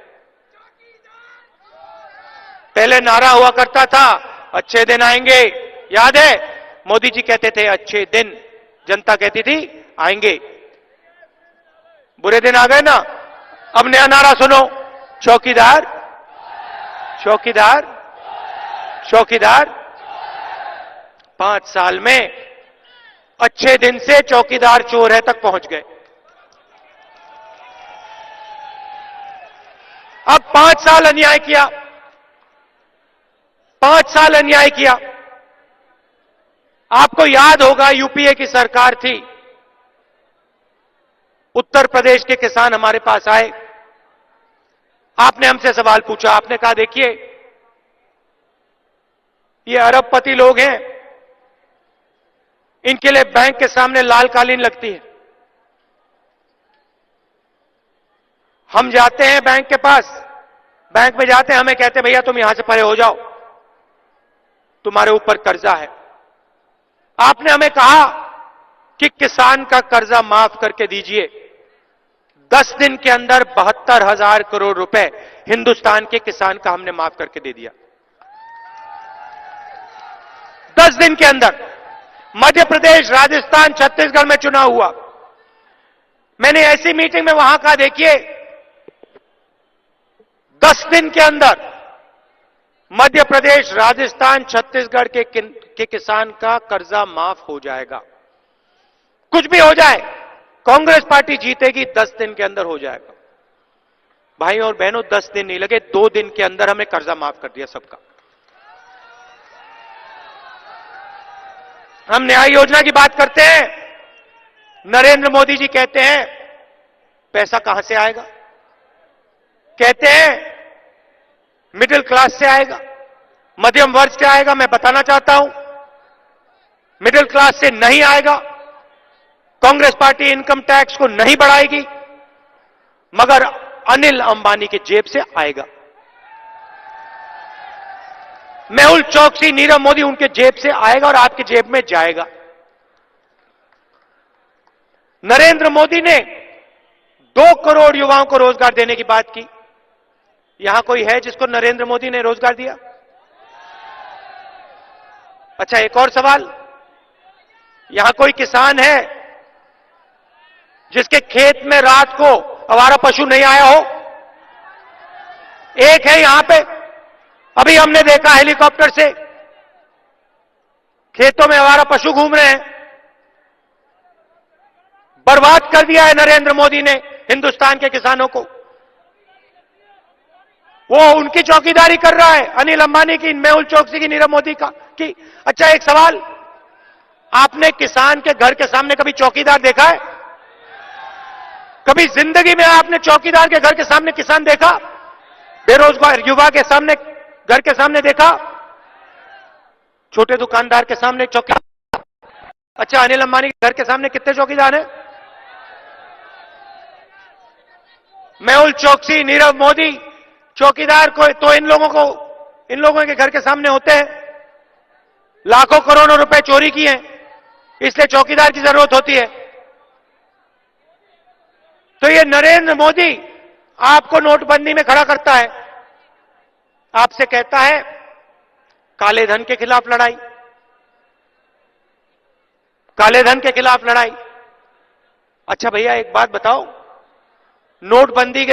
पहले नारा हुआ करता था अच्छे दिन आएंगे, याद है? मोदी जी कहते थे अच्छे दिन, जनता कहती थी आएंगे। बुरे दिन आ गए ना। अब नया नारा सुनो, चौकीदार चौकीदार चौकीदार। 5 साल में अच्छे दिन से चौकीदार चोर है तक पहुंच गए। अब 5 साल अन्याय किया, 5 साल अन्याय किया। आपको याद होगा यूपीए की सरकार थी, उत्तर प्रदेश के किसान हमारे पास आए, आपने हमसे सवाल पूछा, आपने कहा देखिए ये अरबपति लोग हैं, इनके लिए बैंक के सामने लाल कालीन लगती है। हम जाते हैं बैंक के पास, बैंक में जाते हैं, हमें कहते हैं भैया तुम यहां से परे हो जाओ, तुम्हारे ऊपर कर्जा है। आपने हमें कहा कि किसान का कर्जा माफ करके दीजिए। 10 दिन के अंदर 72,000 करोड़ रुपए हिंदुस्तान के किसान का हमने माफ करके दे दिया। 10 दिन के अंदर। मध्य प्रदेश, राजस्थान, छत्तीसगढ़ में चुनाव हुआ, मैंने ऐसी मीटिंग में वहां कहा देखिए 10 दिन के अंदर मध्य प्रदेश, राजस्थान, छत्तीसगढ़ के किसान का कर्जा माफ हो जाएगा। कुछ भी हो जाए, कांग्रेस पार्टी जीतेगी, 10 दिन के अंदर हो जाएगा। भाई और बहनों, 10 दिन नहीं लगे, 2 दिन के अंदर हमें कर्जा माफ कर दिया सबका। हम न्याय योजना की बात करते हैं, नरेंद्र मोदी जी कहते हैं पैसा कहां से आएगा, कहते हैं मिडिल क्लास से आएगा, मध्यम वर्ग से आएगा। मैं बताना चाहता हूं मिडिल क्लास से नहीं आएगा। कांग्रेस पार्टी इनकम टैक्स को नहीं बढ़ाएगी, मगर अनिल अंबानी के जेब से आएगा। मेहुल चौकसी, नीरव मोदी, उनके जेब से आएगा और आपकी जेब में जाएगा। नरेंद्र मोदी ने 2 करोड़ युवाओं को रोजगार देने की बात की। यहां कोई है जिसको नरेंद्र मोदी ने रोजगार दिया? अच्छा, एक और सवाल, यहां कोई किसान है जिसके खेत में रात को आवारा पशु नहीं आया हो? एक है यहां पे, अभी हमने देखा हेलीकॉप्टर से खेतों में आवारा पशु घूम रहे हैं। बर्बाद कर दिया है नरेंद्र मोदी ने हिंदुस्तान के किसानों को। वो उनकी चौकीदारी कर रहा है, अनिल अंबानी की, मेहुल चौकसी की, नीरव मोदी की। अच्छा, एक सवाल, आपने किसान के घर के सामने कभी चौकीदार देखा है? कभी जिंदगी में आपने चौकीदार के घर के सामने किसान देखा? बेरोजगार युवा के सामने, घर के सामने देखा? छोटे दुकानदार के सामने चौकीदार? अच्छा, अनिल अंबानी के घर के सामने कितने चौकीदार हैं? मेहुल चौकसी, नीरव मोदी, चौकीदार को तो इन लोगों के घर के सामने होते हैं। लाखों करोड़ों रुपए चोरी किए हैं, इसलिए चौकीदार की जरूरत होती है। तो ये नरेंद्र मोदी आपको नोटबंदी में खड़ा करता है, आपसे कहता है काले धन के खिलाफ लड़ाई, काले धन के खिलाफ लड़ाई। अच्छा भैया, एक बात बताओ, नोटबंदी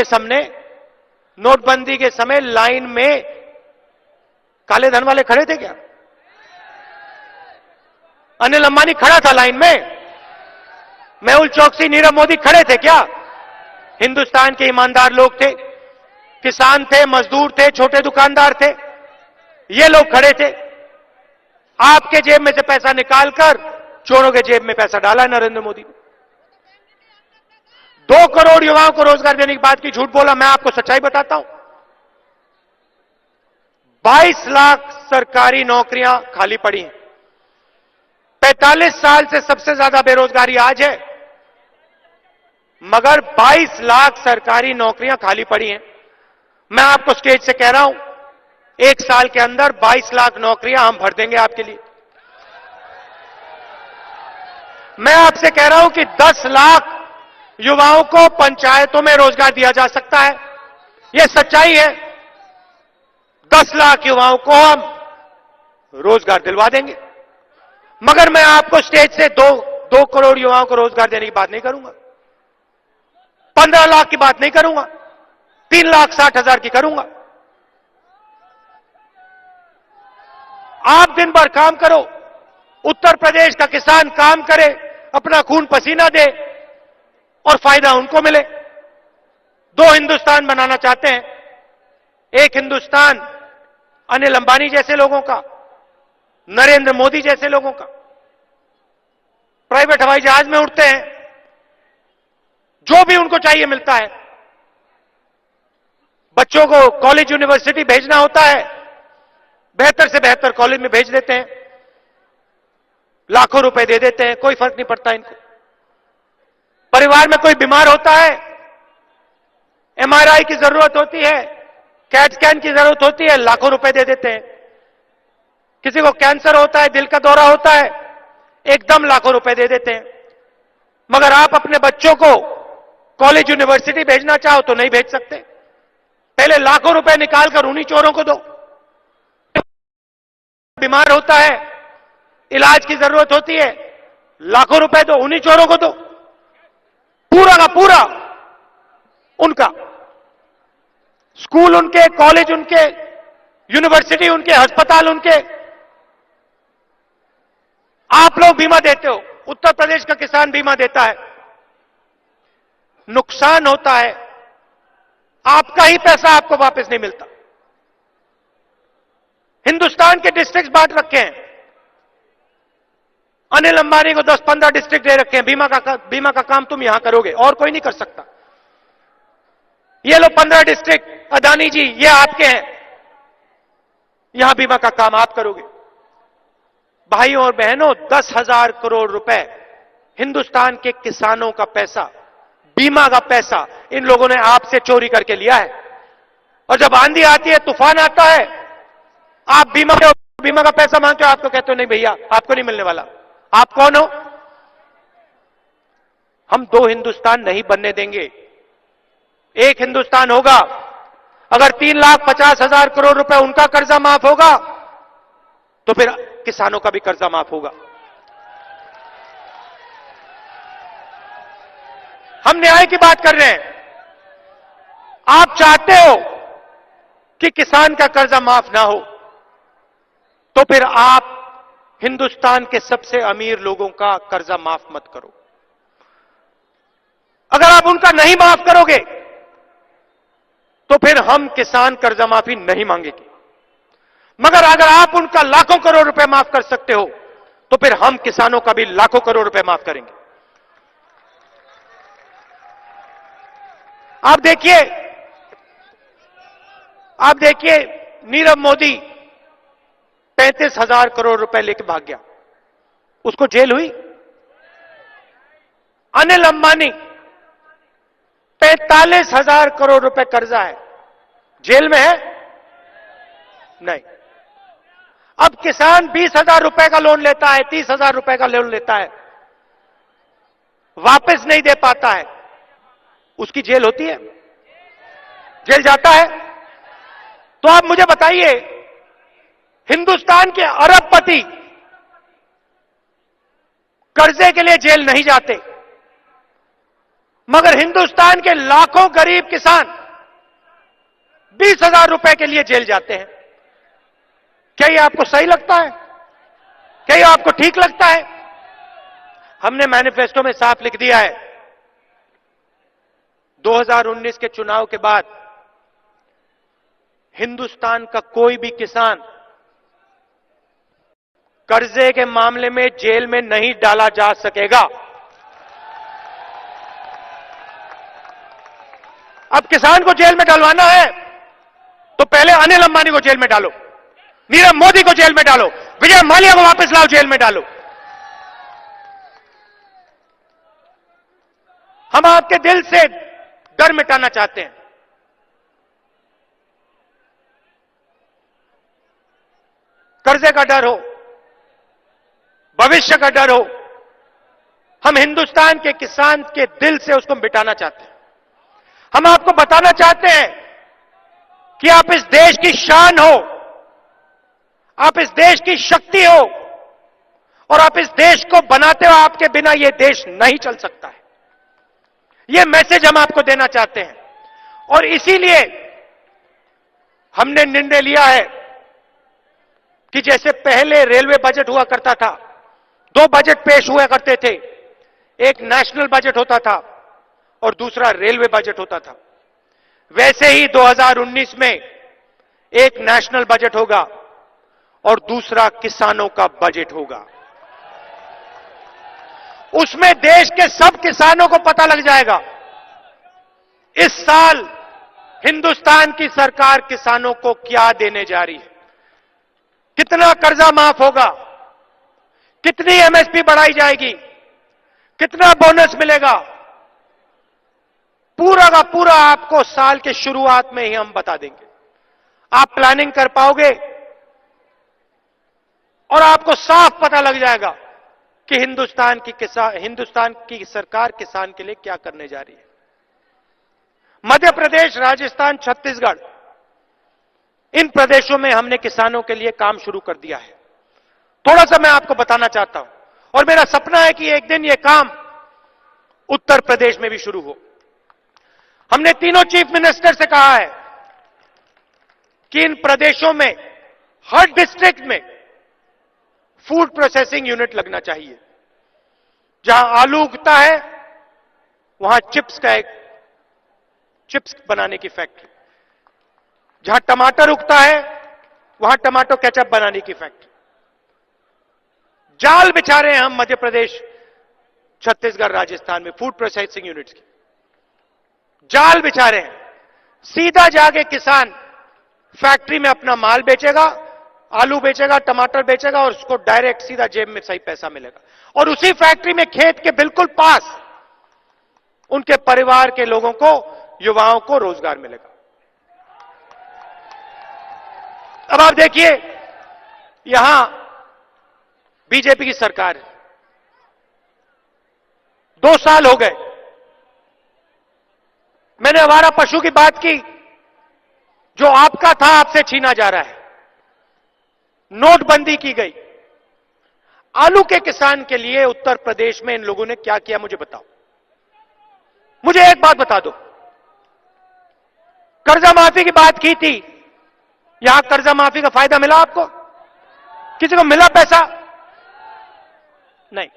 के समय लाइन में काले धन वाले खड़े थे क्या? अनिल अंबानी खड़ा था लाइन में? मेहुल चौकसी, नीरव मोदी खड़े थे क्या? हिंदुस्तान के ईमानदार लोग थे, किसान थे, मजदूर थे, छोटे दुकानदार थे, ये लोग खड़े थे। आपके जेब में से पैसा निकालकर चोरों के जेब में पैसा डाला है नरेंद्र मोदी ने। 2 करोड़ युवाओं को रोजगार देने की बात की, झूठ बोला। मैं आपको सच्चाई बताता हूं, 22 लाख सरकारी नौकरियां खाली पड़ी हैं। 45 साल से सबसे ज्यादा बेरोजगारी आज है, मगर 22 लाख सरकारी नौकरियां खाली पड़ी हैं। मैं आपको स्टेज से कह रहा हूं, 1 साल के अंदर 22 लाख नौकरियां हम भर देंगे आपके लिए। मैं आपसे कह रहा हूं कि 10 लाख युवाओं को पंचायतों में रोजगार दिया जा सकता है, यह सच्चाई है। 10 लाख युवाओं को हम रोजगार दिलवा देंगे। मगर मैं आपको स्टेज से 2 करोड़ युवाओं को रोजगार देने की बात नहीं करूंगा, 15 लाख की बात नहीं करूंगा, 3,60,000 की करूंगा। आप दिन भर काम करो, उत्तर प्रदेश का किसान काम करे, अपना खून पसीना दे और फायदा उनको मिले। 2 हिंदुस्तान बनाना चाहते हैं, एक हिंदुस्तान अनिल अंबानी जैसे लोगों का, नरेंद्र मोदी जैसे लोगों का, प्राइवेट हवाई जहाज में उड़ते हैं, जो भी उनको चाहिए मिलता है। बच्चों को कॉलेज यूनिवर्सिटी भेजना होता है, बेहतर से बेहतर कॉलेज में भेज देते हैं, लाखों रुपए दे देते हैं, कोई फर्क नहीं पड़ता इनको। परिवार में कोई बीमार होता है, एमआरआई की जरूरत होती है, कैट स्कैन की जरूरत होती है, लाखों रुपए दे देते हैं। किसी को कैंसर होता है, दिल का दौरा होता है, एकदम लाखों रुपए दे देते हैं। मगर आप अपने बच्चों को कॉलेज यूनिवर्सिटी भेजना चाहो तो नहीं भेज सकते। पहले लाखों रुपए निकालकर उन्हीं चोरों को दो। बीमार होता है, इलाज की जरूरत होती है, लाखों रुपए दो, उन्हीं चोरों को दो। पूरा का पूरा उनका, स्कूल उनके, कॉलेज उनके, यूनिवर्सिटी उनके, अस्पताल उनके। आप लोग बीमा देते हो, उत्तर प्रदेश का किसान बीमा देता है, नुकसान होता है, आपका ही पैसा आपको वापस नहीं मिलता। हिंदुस्तान के डिस्ट्रिक्ट बांट रखे हैं, अनिल अंबानी को 10-15 डिस्ट्रिक्ट दे रखे हैं, बीमा का काम तुम यहां करोगे, और कोई नहीं कर सकता। ये लो 15 डिस्ट्रिक्ट, अदानी जी ये आपके हैं, यहां बीमा का काम आप करोगे। भाइयों और बहनों, 10,000 करोड़ रुपए हिंदुस्तान के किसानों का पैसा, बीमा का पैसा इन लोगों ने आपसे चोरी करके लिया है। और जब आंधी आती है, तूफान आता है, आप बीमा का पैसा मांगते हो, आपको कहते हो नहीं भैया आपको नहीं मिलने वाला। आप कौन हो? हम 2 हिंदुस्तान नहीं बनने देंगे, एक हिंदुस्तान होगा। अगर 3,50,000 करोड़ रुपए उनका कर्जा माफ होगा तो फिर किसानों का भी कर्जा माफ होगा। हम न्याय की बात कर रहे हैं। आप चाहते हो कि किसान का कर्जा माफ ना हो, तो फिर आप हिंदुस्तान के सबसे अमीर लोगों का कर्जा माफ मत करो। अगर आप उनका नहीं माफ करोगे तो फिर हम किसान कर्जा माफी नहीं मांगेंगे। मगर अगर आप उनका लाखों करोड़ रुपए माफ कर सकते हो तो फिर हम किसानों का भी लाखों करोड़ रुपए माफ करेंगे। आप देखिए नीरव मोदी 35,000 करोड़ रुपए लेके भाग गया, उसको जेल हुई। अनिल अंबानी 45,000 करोड़ रुपए कर्जा है, जेल में है? नहीं। अब किसान 20,000 रुपए का लोन लेता है, 30,000 रुपए का लोन लेता है, वापस नहीं दे पाता है, उसकी जेल होती है, जेल जाता है। तो आप मुझे बताइए, हिंदुस्तान के अरबपति कर्जे के लिए जेल नहीं जाते, मगर हिंदुस्तान के लाखों गरीब किसान 20,000 रुपए के लिए जेल जाते हैं। क्या ये आपको सही लगता है? क्या ये आपको ठीक लगता है? हमने मैनिफेस्टो में साफ लिख दिया है, 2019 के चुनाव के बाद हिंदुस्तान का कोई भी किसान कर्जे के मामले में जेल में नहीं डाला जा सकेगा। अब किसान को जेल में डलवाना है तो पहले अनिल अंबानी को जेल में डालो, नीरव मोदी को जेल में डालो, विजय माल्या को वापस लाओ, जेल में डालो। हम आपके दिल से डर मिटाना चाहते हैं। कर्जे का डर हो, भविष्य का डर हो, हम हिंदुस्तान के किसान के दिल से उसको मिटाना चाहते हैं। हम आपको बताना चाहते हैं कि आप इस देश की शान हो, आप इस देश की शक्ति हो, और आप इस देश को बनाते हो, आपके बिना यह देश नहीं चल सकता है। यह मैसेज हम आपको देना चाहते हैं और इसीलिए हमने निर्णय लिया है कि जैसे पहले रेलवे बजट हुआ करता था, 2 बजट पेश हुआ करते थे, एक नेशनल बजट होता था और दूसरा रेलवे बजट होता था, वैसे ही 2019 में एक नेशनल बजट होगा और दूसरा किसानों का बजट होगा। उसमें देश के सब किसानों को पता लग जाएगा इस साल हिंदुस्तान की सरकार किसानों को क्या देने जा रही है, कितना कर्जा माफ होगा, कितनी एमएसपी बढ़ाई जाएगी, कितना बोनस मिलेगा, पूरा का पूरा आपको साल के शुरुआत में ही हम बता देंगे। आप प्लानिंग कर पाओगे और आपको साफ पता लग जाएगा कि हिंदुस्तान की सरकार किसान के लिए क्या करने जा रही है। मध्य प्रदेश, राजस्थान, छत्तीसगढ़, इन प्रदेशों में हमने किसानों के लिए काम शुरू कर दिया है। थोड़ा सा मैं आपको बताना चाहता हूं और मेरा सपना है कि एक दिन यह काम उत्तर प्रदेश में भी शुरू हो। हमने तीनों चीफ मिनिस्टर से कहा है कि इन प्रदेशों में हर डिस्ट्रिक्ट में फूड प्रोसेसिंग यूनिट लगना चाहिए। जहां आलू उगता है वहां चिप्स बनाने की फैक्ट्री, जहां टमाटर उगता है वहां टमाटो केचप बनाने की फैक्ट्री। जाल बिछा रहे हैं हम मध्य प्रदेश, छत्तीसगढ़, राजस्थान में फूड प्रोसेसिंग यूनिट्स की जाल बिछा रहे हैं। सीधा जाके किसान फैक्ट्री में अपना माल बेचेगा, आलू बेचेगा, टमाटर बेचेगा और उसको डायरेक्ट सीधा जेब में सही पैसा मिलेगा। और उसी फैक्ट्री में खेत के बिल्कुल पास उनके परिवार के लोगों को, युवाओं को रोजगार मिलेगा। अब आप देखिए, यहां बीजेपी की सरकार है, 2 साल हो गए। मैंने आवारा पशु की बात की, जो आपका था आपसे छीना जा रहा है। नोटबंदी की गई। आलू के किसान के लिए उत्तर प्रदेश में इन लोगों ने क्या किया, मुझे बताओ। मुझे एक बात बता दो, कर्जा माफी की बात की थी, यहां कर्जा माफी का फायदा मिला आपको? किसी को मिला पैसा? नहीं।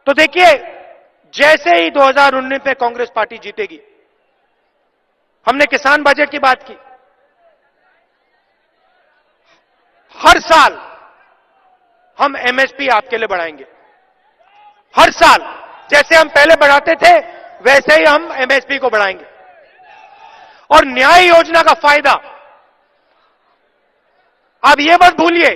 तो देखिए, जैसे ही 2019 में कांग्रेस पार्टी जीतेगी, हमने किसान बजट की बात की। हर साल हम एमएसपी आपके लिए बढ़ाएंगे। हर साल जैसे हम पहले बढ़ाते थे वैसे ही हम एमएसपी को बढ़ाएंगे। और न्याय योजना का फायदा, आप यह मत भूलिए,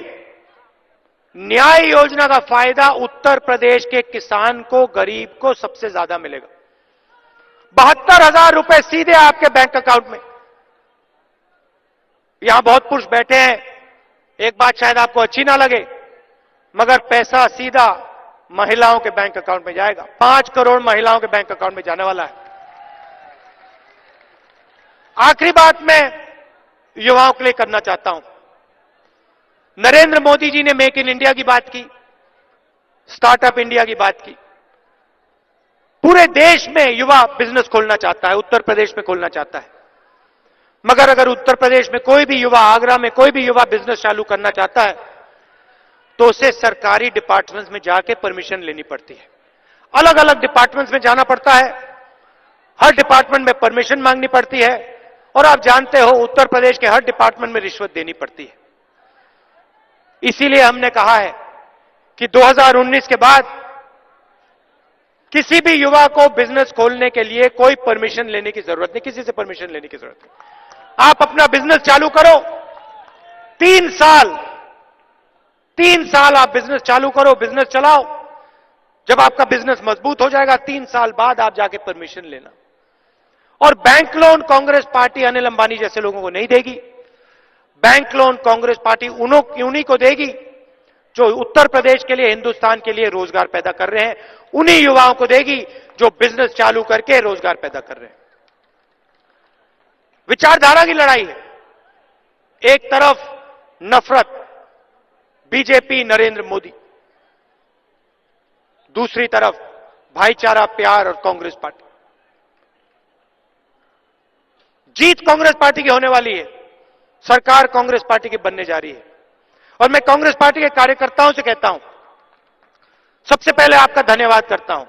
न्याय योजना का फायदा उत्तर प्रदेश के किसान को, गरीब को सबसे ज्यादा मिलेगा। 72,000 रुपए सीधे आपके बैंक अकाउंट में। यहां बहुत पुरुष बैठे हैं, एक बात शायद आपको अच्छी ना लगे, मगर पैसा सीधा महिलाओं के बैंक अकाउंट में जाएगा। 5 करोड़ महिलाओं के बैंक अकाउंट में जाने वाला है। आखिरी बात मैं युवाओं के लिए करना चाहता हूं। नरेंद्र मोदी जी ने मेक इन इंडिया की बात की, स्टार्टअप इंडिया की बात की। पूरे देश में युवा बिजनेस खोलना चाहता है, उत्तर प्रदेश में खोलना चाहता है। मगर अगर उत्तर प्रदेश में कोई भी युवा, आगरा में कोई भी युवा बिजनेस चालू करना चाहता है तो उसे सरकारी डिपार्टमेंट्स में जाके परमिशन लेनी पड़ती है। अलग अलग डिपार्टमेंट्स में जाना पड़ता है, हर डिपार्टमेंट में परमिशन मांगनी पड़ती है और आप जानते हो उत्तर प्रदेश के हर डिपार्टमेंट में रिश्वत देनी पड़ती है। इसीलिए हमने कहा है कि 2019 के बाद किसी भी युवा को बिजनेस खोलने के लिए कोई परमिशन लेने की जरूरत नहीं, किसी से परमिशन लेने की जरूरत नहीं। आप अपना बिजनेस चालू करो, 3 साल आप बिजनेस चालू करो, बिजनेस चलाओ। जब आपका बिजनेस मजबूत हो जाएगा 3 साल बाद आप जाके परमिशन लेना। और bank loan Congress party Anil Ambani जैसे लोगों को नहीं देगी। बैंक लोन कांग्रेस पार्टी उन्हीं को देगी जो उत्तर प्रदेश के लिए, हिंदुस्तान के लिए रोजगार पैदा कर रहे हैं। उन्हीं युवाओं को देगी जो बिजनेस चालू करके रोजगार पैदा कर रहे हैं। विचारधारा की लड़ाई है। एक तरफ नफरत, बीजेपी, नरेंद्र मोदी, दूसरी तरफ भाईचारा, प्यार और कांग्रेस पार्टी। जीत कांग्रेस पार्टी की होने वाली है, सरकार कांग्रेस पार्टी की बनने जा रही है। और मैं कांग्रेस पार्टी के कार्यकर्ताओं से कहता हूं, सबसे पहले आपका धन्यवाद करता हूं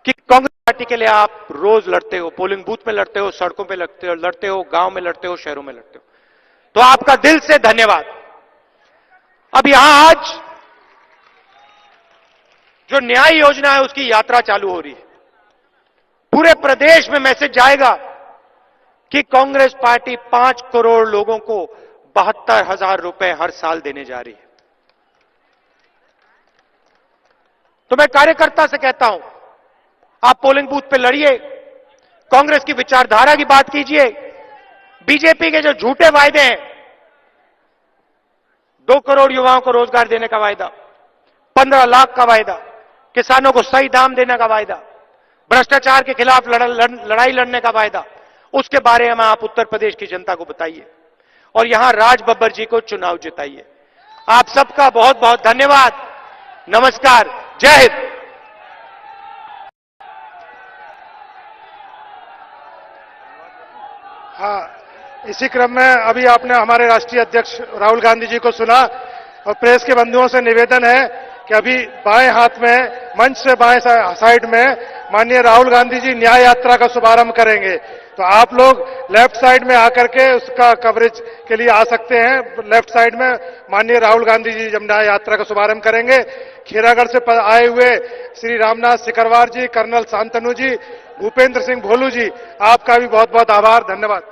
कि कांग्रेस पार्टी के लिए आप रोज लड़ते हो, पोलिंग बूथ में लड़ते हो, सड़कों पे लड़ते हो, गांव में लड़ते हो, शहरों में लड़ते हो। तो आपका दिल से धन्यवाद। अब यहां आज जो न्याय योजना है उसकी यात्रा चालू हो रही है। पूरे प्रदेश में मैसेज जाएगा कि कांग्रेस पार्टी 5 करोड़ लोगों को 72,000 रुपए हर साल देने जा रही है। तो मैं कार्यकर्ता से कहता हूं, आप पोलिंग बूथ पे लड़िए, कांग्रेस की विचारधारा की बात कीजिए। बीजेपी के जो झूठे वायदे हैं, 2 करोड़ युवाओं को रोजगार देने का वायदा, 15 लाख का वायदा, किसानों को सही दाम देने का वायदा, भ्रष्टाचार के खिलाफ लड़ाई लड़ने का वायदा, उसके बारे में आप उत्तर प्रदेश की जनता को बताइए और यहां राज बब्बर जी को चुनाव जिताइए। आप सबका बहुत बहुत धन्यवाद। नमस्कार, जय हिंद। हाँ, इसी क्रम में अभी आपने हमारे राष्ट्रीय अध्यक्ष राहुल गांधी जी को सुना और प्रेस के बंधुओं से निवेदन है कि अभी बाएं हाथ में, मंच से बाएं साइड में माननीय राहुल गांधी जी न्याय यात्रा का शुभारंभ करेंगे। तो आप लोग लेफ्ट साइड में आकर के उसका कवरेज के लिए आ सकते हैं। लेफ्ट साइड में माननीय राहुल गांधी जी जब न्याय यात्रा का शुभारंभ करेंगे, खीरागढ़ से आए हुए श्री रामनाथ सिकरवार जी, कर्नल शांतनु जी, भूपेंद्र सिंह भोलू जी, आपका भी बहुत बहुत आभार, धन्यवाद।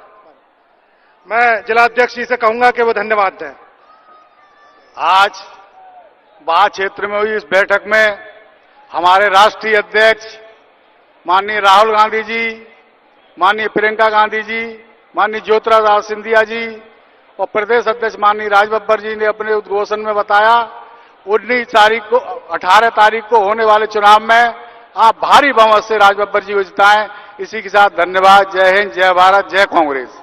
मैं जिलाध्यक्ष जी से कहूंगा कि वो धन्यवाद दें। आज बाढ़ क्षेत्र में हुई इस बैठक में हमारे राष्ट्रीय अध्यक्ष माननीय राहुल गांधी जी, माननीय प्रियंका गांधी जी, माननीय ज्योतिरादित्य सिंधिया जी और प्रदेश अध्यक्ष माननीय राज बब्बर जी ने अपने उद्घोषण में बताया 18 तारीख को होने वाले चुनाव में आप भारी बहुमत से राज बब्बर जी को जिताएं। इसी के साथ धन्यवाद। जय हिंद, जय भारत, जय कांग्रेस।